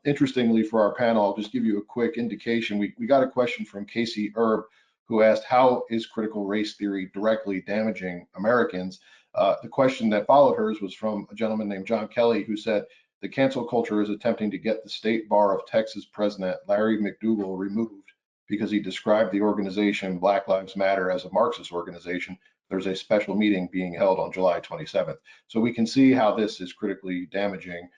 Interestingly, for our panel, I'll just give you a quick indication. We got a question from Casey Erb, who asked, how is critical race theory directly damaging Americans? The question that followed hers was from a gentleman named John Kelly, who said, the cancel culture is attempting to get the State Bar of Texas President Larry McDougall removed because he described the organization Black Lives Matter as a Marxist organization. There's a special meeting being held on July 27th. So we can see how this is critically damaging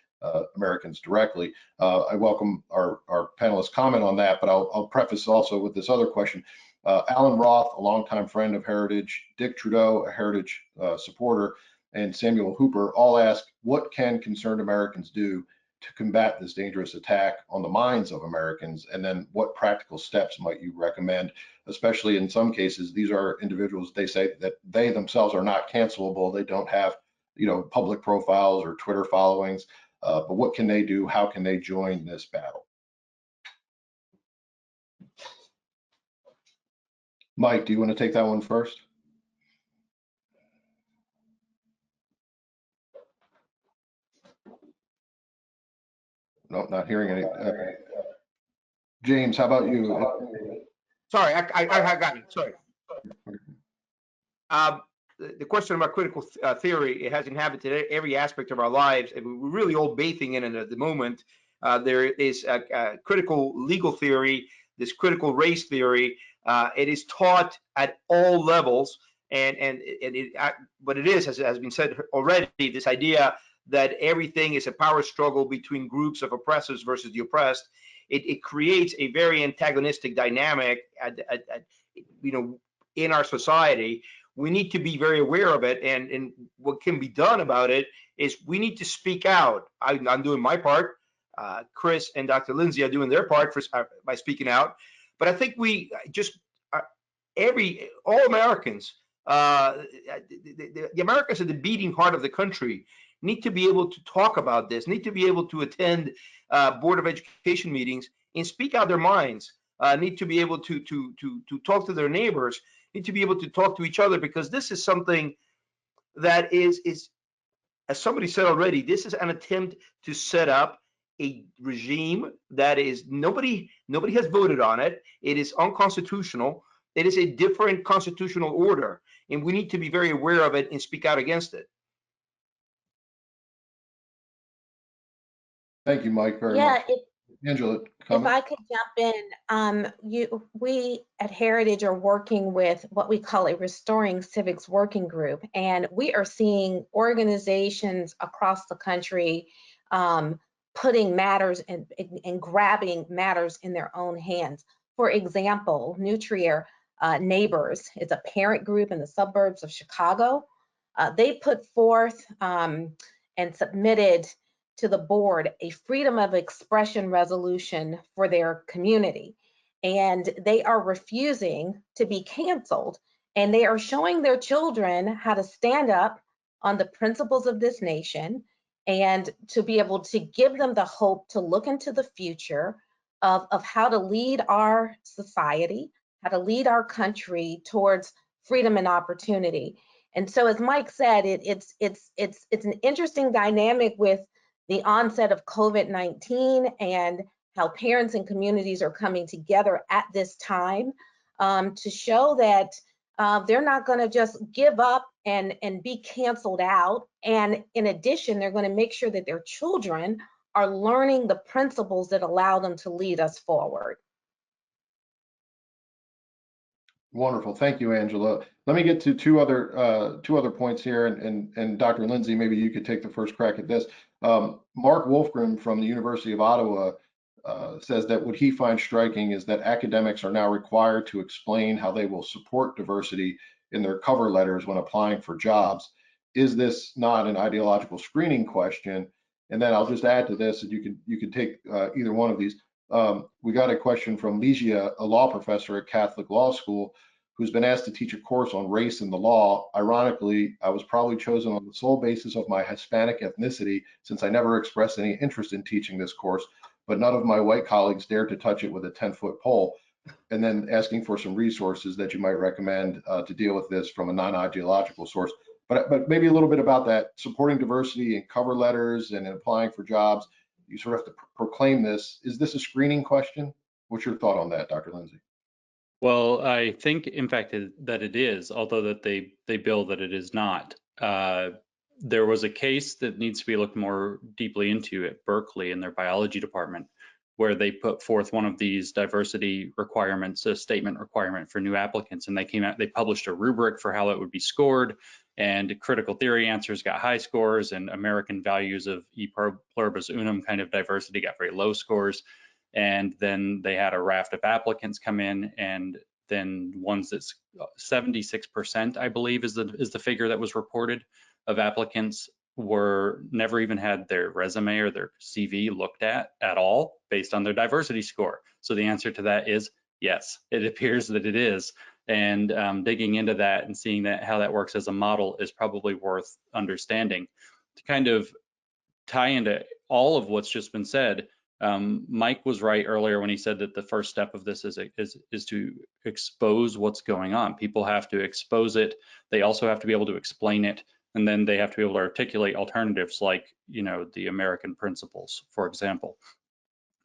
Americans directly. I welcome our panelists' comment on that, but I'll preface also with this other question. Alan Roth, a longtime friend of Heritage, Dick Trudeau, a Heritage supporter, and Samuel Hooper all ask, what can concerned Americans do to combat this dangerous attack on the minds of Americans? And then what practical steps might you recommend? Especially in some cases, these are individuals, they say that they themselves are not cancelable. They don't have, public profiles or Twitter followings, but what can they do? How can they join this battle? Mike, do you want to take that one first? No, not hearing any. James, how about you? Sorry, I got it. Sorry. The question about critical theory, it has inhabited every aspect of our lives, and we're really all bathing in it at the moment. There is a critical legal theory, this critical race theory. It is taught at all levels, but it is, as has been said already, this idea that everything is a power struggle between groups of oppressors versus the oppressed. It creates a very antagonistic dynamic in our society. We need to be very aware of it, and what can be done about it is we need to speak out. I'm doing my part. Chris and Dr. Lindsay are doing their part by speaking out. But I think we just all Americans, the Americans are the beating heart of the country, need to be able to talk about this, need to be able to attend Board of Education meetings and speak out their minds, need to be able to talk to their neighbors, need to be able to talk to each other, because this is something that is, as somebody said already, this is an attempt to set up a regime that is nobody has voted on it. It is unconstitutional. It is a different constitutional order, and we need to be very aware of it and speak out against it. Thank you, Mike, very much. Angela, comment? If I could jump in, we at Heritage are working with what we call a Restoring Civics Working Group, and we are seeing organizations across the country putting matters and grabbing matters in their own hands. For example, Nutrier Neighbors is a parent group in the suburbs of Chicago. They put forth and submitted to the board a freedom of expression resolution for their community. And they are refusing to be canceled. And they are showing their children how to stand up on the principles of this nation and to be able to give them the hope to look into the future of how to lead our society, how to lead our country towards freedom and opportunity. And so, as Mike said, it's an interesting dynamic with the onset of COVID-19 and how parents and communities are coming together at this time to show that they're not going to just give up and be canceled out. And in addition, they're going to make sure that their children are learning the principles that allow them to lead us forward. Wonderful, thank you, Angela. Let me get to two other points here, and Dr. Lindsay, maybe you could take the first crack at this. Mark Wolfgram from the University of Ottawa says that what he finds striking is that academics are now required to explain how they will support diversity in their cover letters when applying for jobs. Is this not an ideological screening question? And then I'll just add to this, and you can take either one of these. We got a question from Ligia, a law professor at Catholic Law School, who's been asked to teach a course on race in the law. Ironically, I was probably chosen on the sole basis of my Hispanic ethnicity, since I never expressed any interest in teaching this course, but none of my white colleagues dared to touch it with a 10-foot pole. And then asking for some resources that you might recommend to deal with this from a non-ideological source. But maybe a little bit about that, supporting diversity in cover letters and in applying for jobs. You sort of have to proclaim this. Is this a screening question? What's your thought on that, Dr. Lindsay? Well, I think, in fact, that it is, although that they bill that it is not. There was a case that needs to be looked more deeply into at Berkeley in their biology department, where they put forth one of these diversity requirements, a statement requirement for new applicants, and they published a rubric for how it would be scored, and critical theory answers got high scores, and American values of e pluribus unum kind of diversity got very low scores. And then they had a raft of applicants come in, and then ones that's 76%, I believe, is the figure that was reported, of applicants were never even had their resume or their CV looked at all based on their diversity score. So the answer to that is yes, it appears that it is. And digging into that and seeing that how that works as a model is probably worth understanding. To kind of tie into all of what's just been said, Mike was right earlier when he said that the first step of this is to expose what's going on. People have to expose it. They also have to be able to explain it, and then they have to be able to articulate alternatives like, the American principles, for example.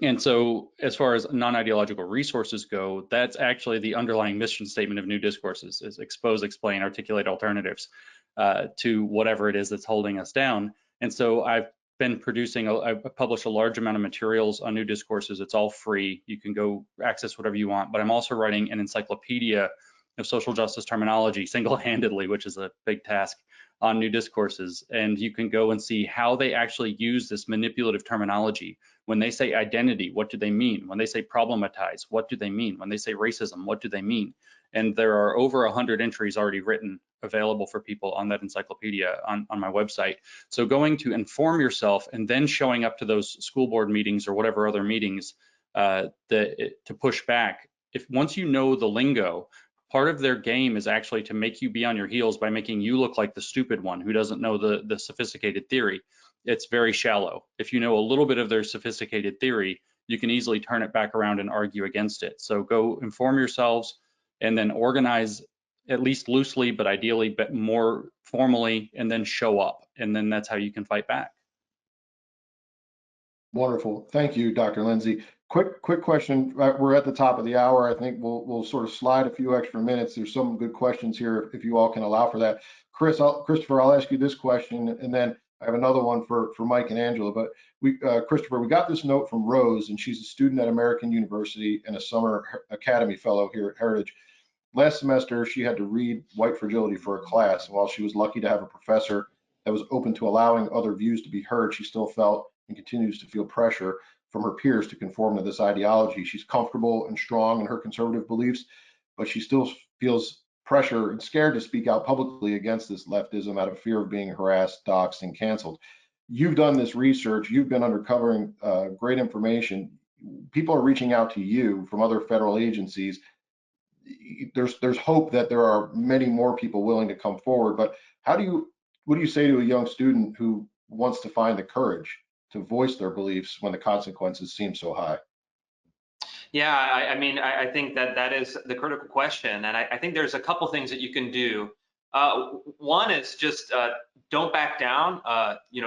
And so as far as non-ideological resources go, that's actually the underlying mission statement of New Discourses, is expose, explain, articulate alternatives to whatever it is that's holding us down. And so I've been producing, I've published a large amount of materials on New Discourses. It's all free. You can go access whatever you want, but I'm also writing an encyclopedia of social justice terminology single-handedly, which is a big task, on New Discourses. And you can go and see how they actually use this manipulative terminology. When they say identity, what do they mean? When they say problematize, what do they mean? When they say racism, what do they mean? And there are over 100 entries already written available for people on that encyclopedia on my website. So going to inform yourself and then showing up to those school board meetings or whatever other meetings to push back. If once you know the lingo, part of their game is actually to make you be on your heels by making you look like the stupid one who doesn't know the sophisticated theory. It's very shallow. If you know a little bit of their sophisticated theory, you can easily turn it back around and argue against it. So go inform yourselves and then organize, at least loosely, but ideally but more formally, and then show up. And then that's how you can fight back. Wonderful. Thank you, Dr. Lindsay. Quick question. We're at the top of the hour. I think we'll sort of slide a few extra minutes. There's some good questions here if you all can allow for that. Christopher, I'll ask you this question, and then I have another one for Mike and Angela. But Christopher, we got this note from Rose, and she's a student at American University and a summer academy fellow here at Heritage. Last semester, she had to read White Fragility for a class, and while she was lucky to have a professor that was open to allowing other views to be heard, she still felt and continues to feel pressure from her peers to conform to this ideology. She's comfortable and strong in her conservative beliefs, but she still feels pressure and scared to speak out publicly against this leftism out of fear of being harassed, doxxed, and canceled. You've done this research. You've been uncovering great information. People are reaching out to you from other federal agencies. There's hope that there are many more people willing to come forward, but what do you say to a young student who wants to find the courage to voice their beliefs when the consequences seem so high? Yeah, I mean, I think that is the critical question, and I think there's a couple things that you can do. One is just don't back down.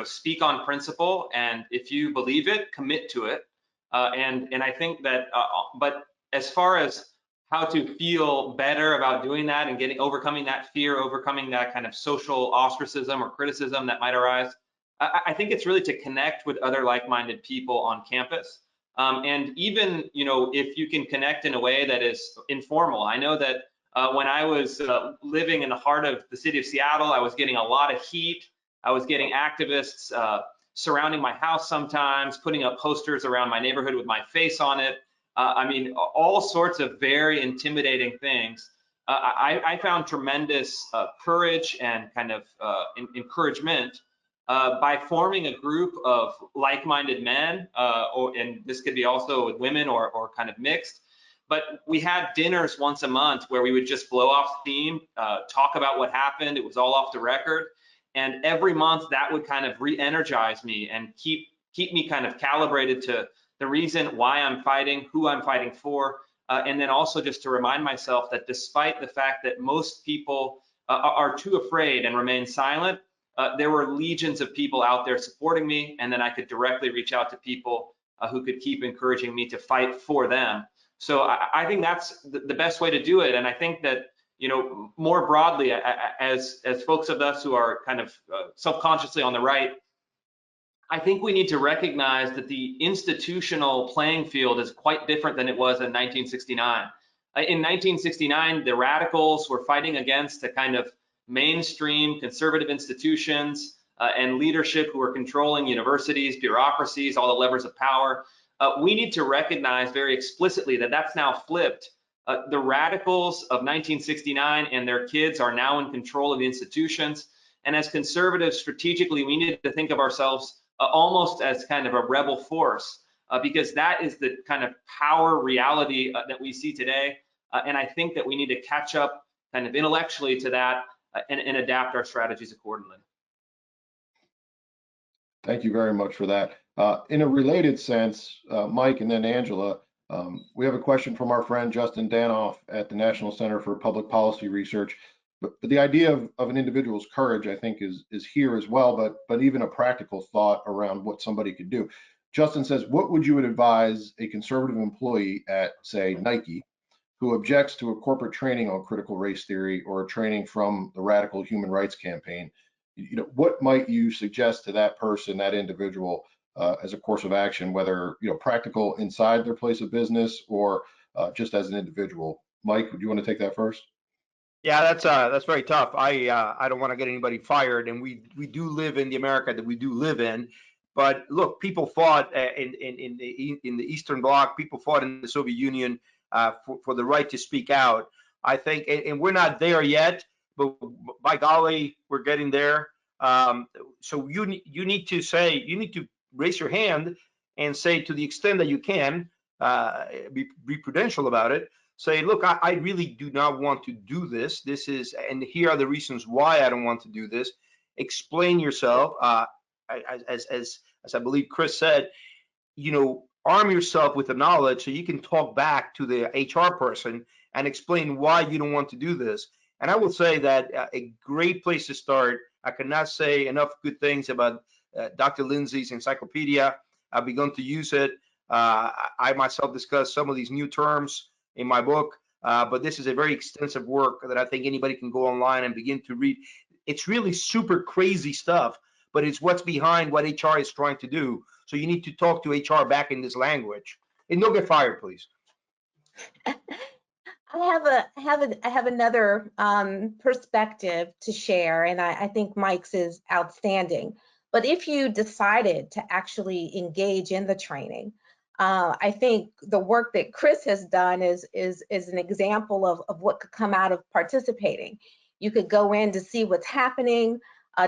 Speak on principle, and if you believe it, commit to it. And I think that, but as far as how to feel better about doing that and overcoming that fear, overcoming that kind of social ostracism or criticism that might arise, I think it's really to connect with other like-minded people on campus. And even, if you can connect in a way that is informal. I know that when I was living in the heart of the city of Seattle, I was getting a lot of heat. I was getting activists surrounding my house sometimes, putting up posters around my neighborhood with my face on it. I mean, all sorts of very intimidating things. I found tremendous courage and kind of encouragement by forming a group of like-minded men, and this could be also with women or kind of mixed. But we had dinners once a month where we would just blow off steam, talk about what happened. It was all off the record. And every month that would kind of re-energize me and keep me kind of calibrated to the reason why I'm fighting, who I'm fighting for, and then also just to remind myself that despite the fact that most people are too afraid and remain silent, there were legions of people out there supporting me, and then I could directly reach out to people who could keep encouraging me to fight for them. So I think that's the best way to do it. And I think that, more broadly, as folks of us who are kind of subconsciously on the right, I think we need to recognize that the institutional playing field is quite different than it was in 1969. In 1969, the radicals were fighting against the kind of mainstream conservative institutions and leadership who were controlling universities, bureaucracies, all the levers of power. We need to recognize very explicitly that that's now flipped. The radicals of 1969 and their kids are now in control of the institutions. And as conservatives, strategically, we need to think of ourselves almost as kind of a rebel force, because that is the kind of power reality that we see today. And I think that we need to catch up kind of intellectually to that and adapt our strategies accordingly. Thank you very much for that. In a related sense, Mike and then Angela, we have a question from our friend Justin Danoff at the National Center for Public Policy Research. But the idea of an individual's courage, I think, is here as well, but even a practical thought around what somebody could do. Justin says, what would you advise a conservative employee at, say, Nike, who objects to a corporate training on critical race theory or a training from the Radical Human Rights Campaign? What might you suggest to that person, that individual, as a course of action, whether practical inside their place of business or just as an individual? Mike, would you want to take that first? Yeah, that's very tough. I don't want to get anybody fired, and we do live in the America that we do live in. But look, people fought in the Eastern Bloc. People fought in the Soviet Union for the right to speak out. I think, and we're not there yet, but by golly, we're getting there. So you need to raise your hand and say, to the extent that you can, be prudential about it. Say, look, I really do not want to do this. And here are the reasons why I don't want to do this. Explain yourself. As I believe Chris said, arm yourself with the knowledge so you can talk back to the HR person and explain why you don't want to do this. And I will say that a great place to start. I cannot say enough good things about Dr. Lindsay's encyclopedia. I've begun to use it. I myself discuss some of these new terms in my book, but this is a very extensive work that I think anybody can go online and begin to read. It's really super crazy stuff, but it's what's behind what HR is trying to do. So you need to talk to HR back in this language. And don't get fired, please. I have another perspective to share, and I think Mike's is outstanding. But if you decided to actually engage in the training, I think the work that Chris has done is an example of what could come out of participating. You could go in to see what's happening,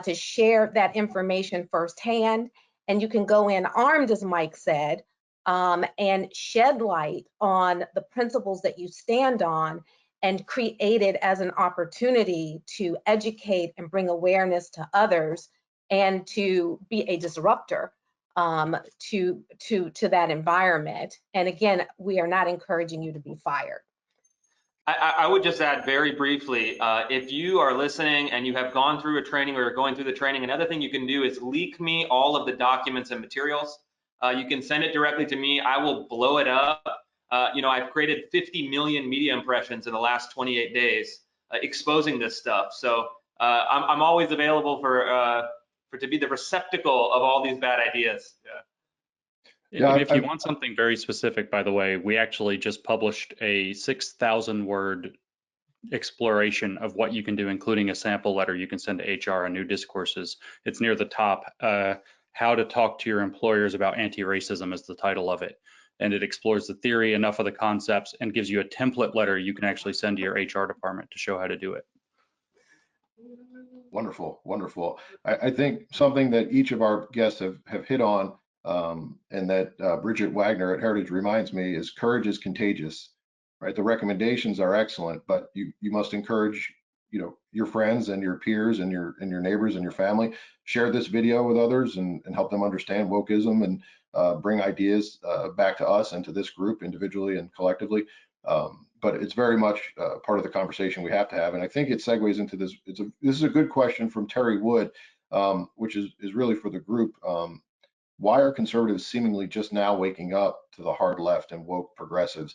to share that information firsthand, and you can go in armed, as Mike said, and shed light on the principles that you stand on and create it as an opportunity to educate and bring awareness to others and to be a disruptor to that environment. And again, we are not encouraging you to be fired. I would just add very briefly, if you are listening and you have gone through a training or you're going through the training, another thing you can do is leak me all of the documents and materials. You can send it directly to me. I will blow it up. I've created 50 million media impressions in the last 28 days exposing this stuff. So I'm always available for to be the receptacle of all these bad ideas. Yeah, if you want something very specific, by the way, we actually just published a 6,000 word exploration of what you can do, including a sample letter you can send to HR on new discourses. It's near the top. How to Talk to Your Employers About Anti-Racism is the title of it. And it explores the theory, enough of the concepts, and gives you a template letter you can actually send to your HR department to show how to do it. Wonderful, wonderful. I think something that each of our guests have hit on, and that Bridget Wagner at Heritage reminds me, is courage is contagious, right? The recommendations are excellent, but you must encourage, your friends and your peers and your neighbors and your family. Share this video with others and help them understand wokeism and bring ideas back to us and to this group individually and collectively. But it's very much part of the conversation we have to have. And I think it segues into this. This is a good question from Terry Wood, which is really for the group. Why are conservatives seemingly just now waking up to the hard left and woke progressives?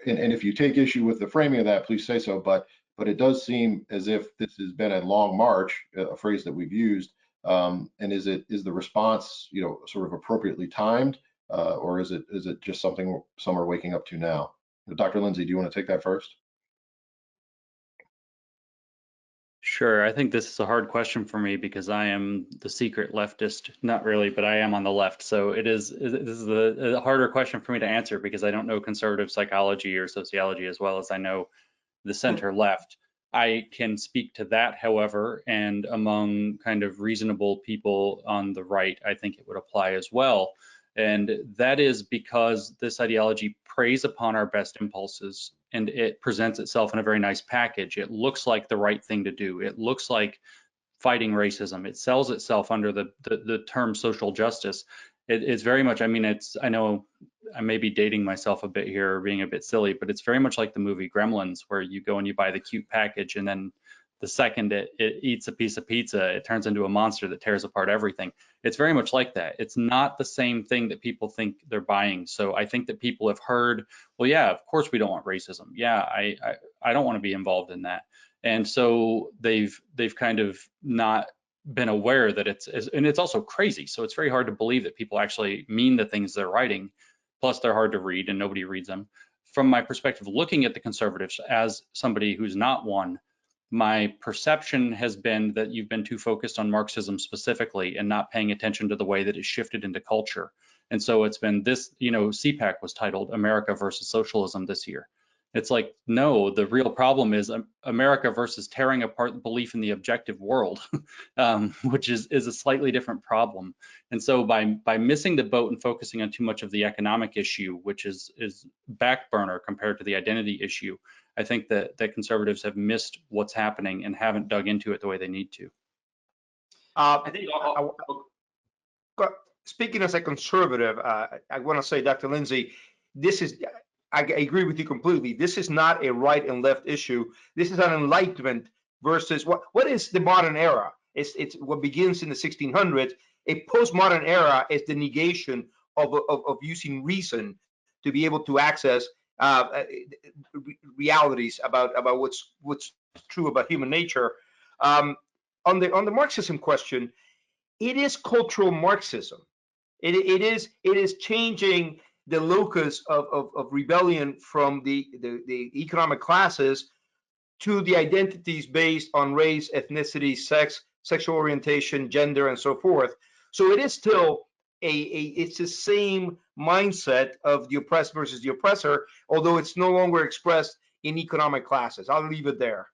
And if you take issue with the framing of that, please say so. But it does seem as if this has been a long march, a phrase that we've used. And is the response, sort of appropriately timed, or is it just something some are waking up to now? Dr. Lindsay, do you want to take that first? Sure. I think this is a hard question for me because I am the secret leftist. Not really, but I am on the left. So this is a harder question for me to answer because I don't know conservative psychology or sociology as well as I know the center left. I can speak to that, however, and among kind of reasonable people on the right, I think it would apply as well. And that is because this ideology preys upon our best impulses and it presents itself in a very nice package. It looks like the right thing to do. It looks like fighting racism. It sells itself under the term social justice. It's very much, I know I may be dating myself a bit here or being a bit silly, but it's very much like the movie Gremlins, where you go and you buy the cute package and then the second it eats a piece of pizza, it turns into a monster that tears apart everything. It's very much like that. It's not the same thing that people think they're buying. So I think that people have heard, well, yeah, of course we don't want racism. Yeah, I don't want to be involved in that. And so they've kind of not been aware that and it's also crazy. So it's very hard to believe that people actually mean the things they're writing. Plus they're hard to read and nobody reads them. From my perspective, looking at the conservatives as somebody who's not one, my perception has been that you've been too focused on Marxism specifically and not paying attention to the way that it shifted into culture. And so it's been this, CPAC was titled America versus Socialism this year. It's like, no, the real problem is America versus tearing apart belief in the objective world, which is a slightly different problem. And so by missing the boat and focusing on too much of the economic issue, which is back burner compared to the identity issue, I think that conservatives have missed what's happening and haven't dug into it the way they need to. I think speaking as a conservative, I want to say, Dr. Lindsay, I agree with you completely. This is not a right and left issue. This is an enlightenment versus what is the modern era? It's what begins in the 1600s. A postmodern era is the negation of using reason to be able to access realities about what's true about human nature. On the Marxism question, it is cultural Marxism. It is changing the locus of rebellion from the economic classes to the identities based on race, ethnicity, sex, sexual orientation, gender, and so forth. So it is still it's the same mindset of the oppressed versus the oppressor, although it's no longer expressed in economic classes. I'll leave it there.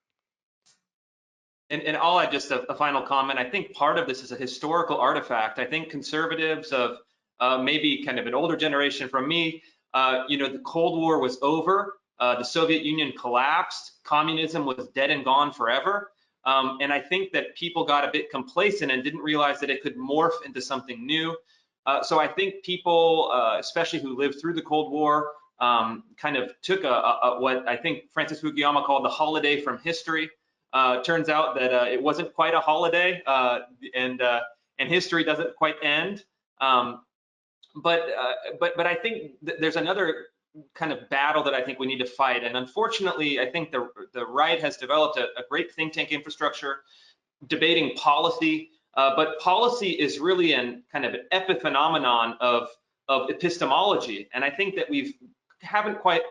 And I'll add just a final comment. I think part of this is a historical artifact. I think conservatives of maybe kind of an older generation from me, the Cold War was over, the Soviet Union collapsed, communism was dead and gone forever. And I think that people got a bit complacent and didn't realize that it could morph into something new. So I think people, especially who lived through the Cold War, kind of took what I think Francis Fukuyama called the holiday from history. Turns out that it wasn't quite a holiday, and history doesn't quite end. But I think there's another kind of battle that I think we need to fight. And unfortunately, I think the right has developed a great think tank infrastructure debating policy. But policy is really an kind of an epiphenomenon of epistemology. And I think that haven't quite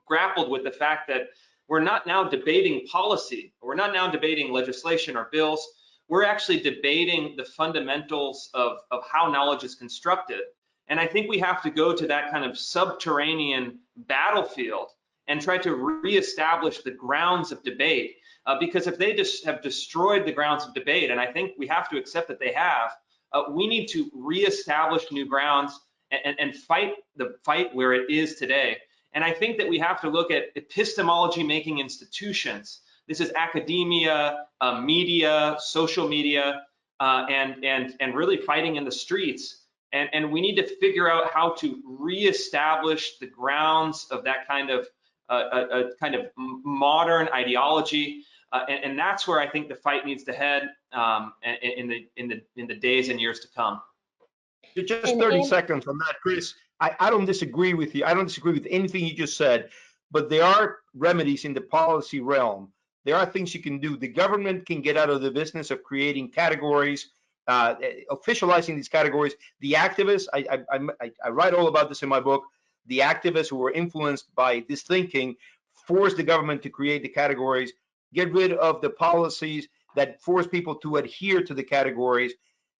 grappled with the fact that we're not now debating policy, we're not now debating legislation or bills. We're actually debating the fundamentals of how knowledge is constructed. And I think we have to go to that kind of subterranean battlefield and try to reestablish the grounds of debate. Because if they just have destroyed the grounds of debate, and I think we have to accept that they have, we need to reestablish new grounds and fight the fight where it is today. And I think that we have to look at epistemology making institutions. This is academia, media, social media, and really fighting in the streets. And we need to figure out how to reestablish the grounds of that kind of modern ideology. And that's where I think the fight needs to head in the days and years to come. Just 30 seconds on that, Chris. I don't disagree with you. I don't disagree with anything you just said, but there are remedies in the policy realm. There are things you can do. The government can get out of the business of creating categories, officializing these categories. The activists, I write all about this in my book, the activists who were influenced by this thinking force the government to create the categories, get rid of the policies that force people to adhere to the categories.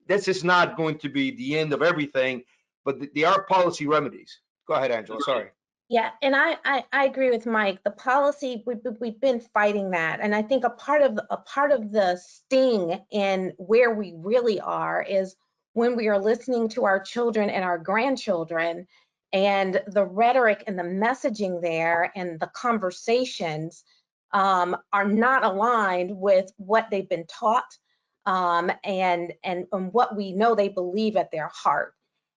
This is not going to be the end of everything, but there are policy remedies. Go ahead, Angela, sorry. Yeah, and I agree with Mike. The policy, we've been fighting that, and I think a part of the sting in where we really are is when we are listening to our children and our grandchildren, and the rhetoric and the messaging there and the conversations are not aligned with what they've been taught and what we know they believe at their heart,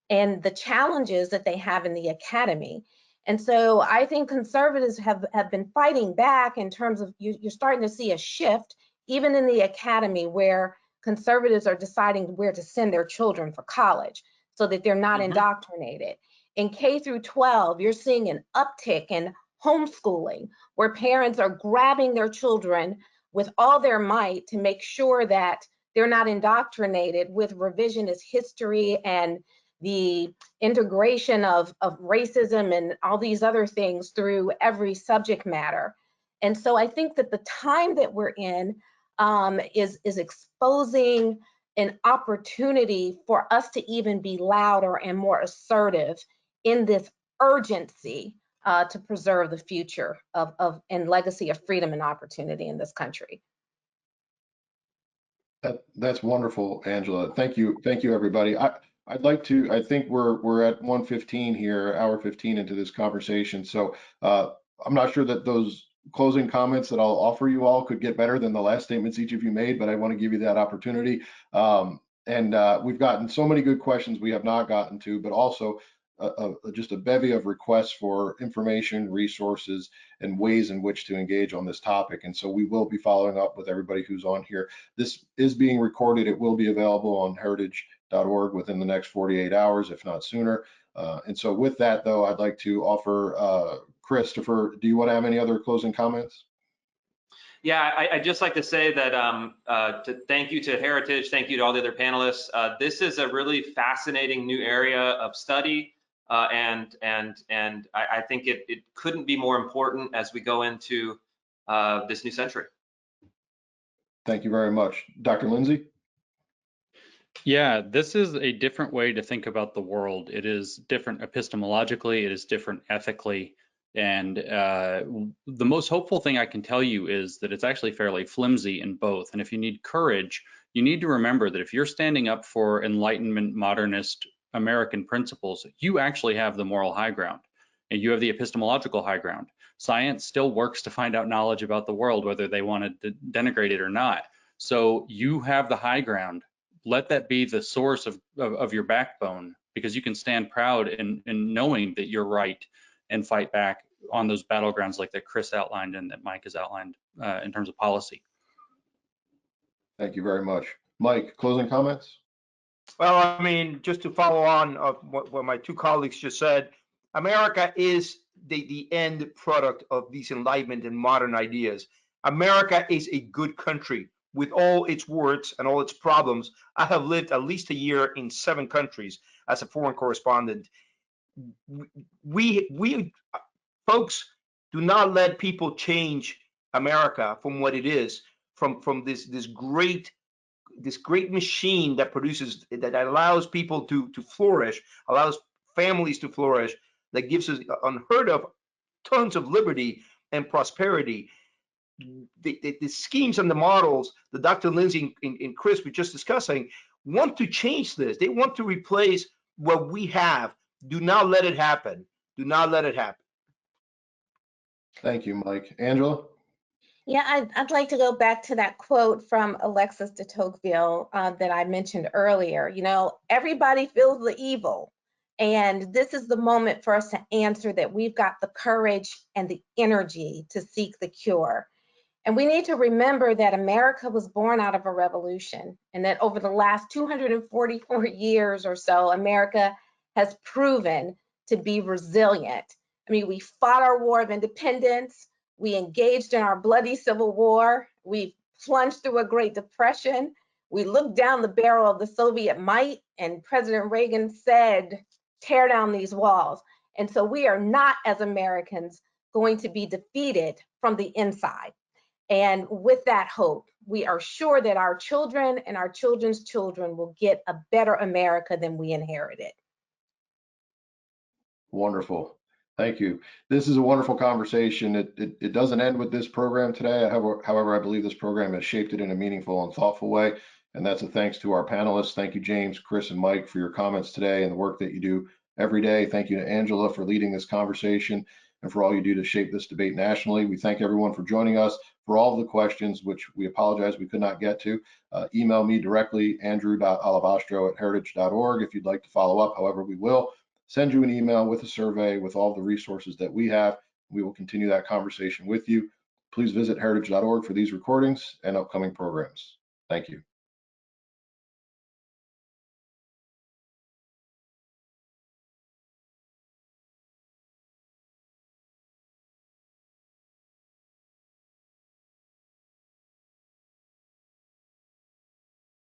and the challenges that they have in the academy. And so I think conservatives have been fighting back in terms of you're starting to see a shift even in the academy where conservatives are deciding where to send their children for college so that they're not indoctrinated. In K through 12, you're seeing an uptick in homeschooling where parents are grabbing their children with all their might to make sure that they're not indoctrinated with revisionist history and the integration of racism and all these other things through every subject matter. And so I think that the time that we're in is exposing an opportunity for us to even be louder and more assertive in this urgency to preserve the future of and legacy of freedom and opportunity in this country. That's wonderful, Angela. Thank you, everybody. I'd like to. I think we're at 1:15 here, hour 15 into this conversation. So I'm not sure that those closing comments that I'll offer you all could get better than the last statements each of you made, but I want to give you that opportunity. We've gotten so many good questions we have not gotten to, but also just a bevy of requests for information, resources, and ways in which to engage on this topic. And so we will be following up with everybody who's on here. This is being recorded. It will be available on heritage.org within the next 48 hours, if not sooner. And so with that, though, I'd like to offer Christopher, do you want to have any other closing comments? Yeah, I'd just like to say that thank you to Heritage, thank you to all the other panelists. This is a really fascinating new area of study, and I think it couldn't be more important as we go into this new century. Thank you very much. Dr. Lindsay? Yeah, this is a different way to think about the world. It is different epistemologically, it is different ethically. And the most hopeful thing I can tell you is that it's actually fairly flimsy in both. And if you need courage, you need to remember that if you're standing up for Enlightenment modernist American principles, you actually have the moral high ground and you have the epistemological high ground. Science still works to find out knowledge about the world, whether they want to denigrate it or not. So you have the high ground. Let that be the source of your backbone, because you can stand proud in knowing that you're right and fight back on those battlegrounds like that Chris outlined and that Mike has outlined in terms of policy. Thank you very much. Mike, closing comments? Well, I mean, just to follow on of what my two colleagues just said, America is the end product of these Enlightenment and modern ideas. America is a good country with all its warts and all its problems. I have lived at least a year in 7 countries as a foreign correspondent. We folks, do not let people change America from what it is, from this great machine that produces, that allows people to flourish, allows families to flourish, that gives us unheard of tons of liberty and prosperity. The schemes and the models that Dr. Lindsay and Chris were just discussing want to change this. They want to replace what we have. Do not let it happen. Do not let it happen. Thank you, Mike. Angela? Yeah, I'd like to go back to that quote from Alexis de Tocqueville that I mentioned earlier. You know, everybody feels the evil. And this is the moment for us to answer that we've got the courage and the energy to seek the cure. And we need to remember that America was born out of a revolution, and that over the last 244 years or so, America has proven to be resilient. I mean, we fought our war of independence, we engaged in our bloody Civil War, we plunged through a Great Depression, we looked down the barrel of the Soviet might, and President Reagan said, tear down these walls. And so we are not, as Americans, going to be defeated from the inside. And with that hope, we are sure that our children and our children's children will get a better America than we inherited. Wonderful. Thank you. This is a wonderful conversation. It doesn't end with this program today. However, I believe this program has shaped it in a meaningful and thoughtful way. And that's a thanks to our panelists. Thank you, James, Chris, and Mike, for your comments today and the work that you do every day. Thank you to Angela for leading this conversation and for all you do to shape this debate nationally. We thank everyone for joining us. For all of the questions, which we apologize we could not get to, email me directly, andrew.alabastro@heritage.org. If you'd like to follow up, however, we will send you an email with a survey with all the resources that we have. We will continue that conversation with you. Please visit heritage.org for these recordings and upcoming programs. Thank you.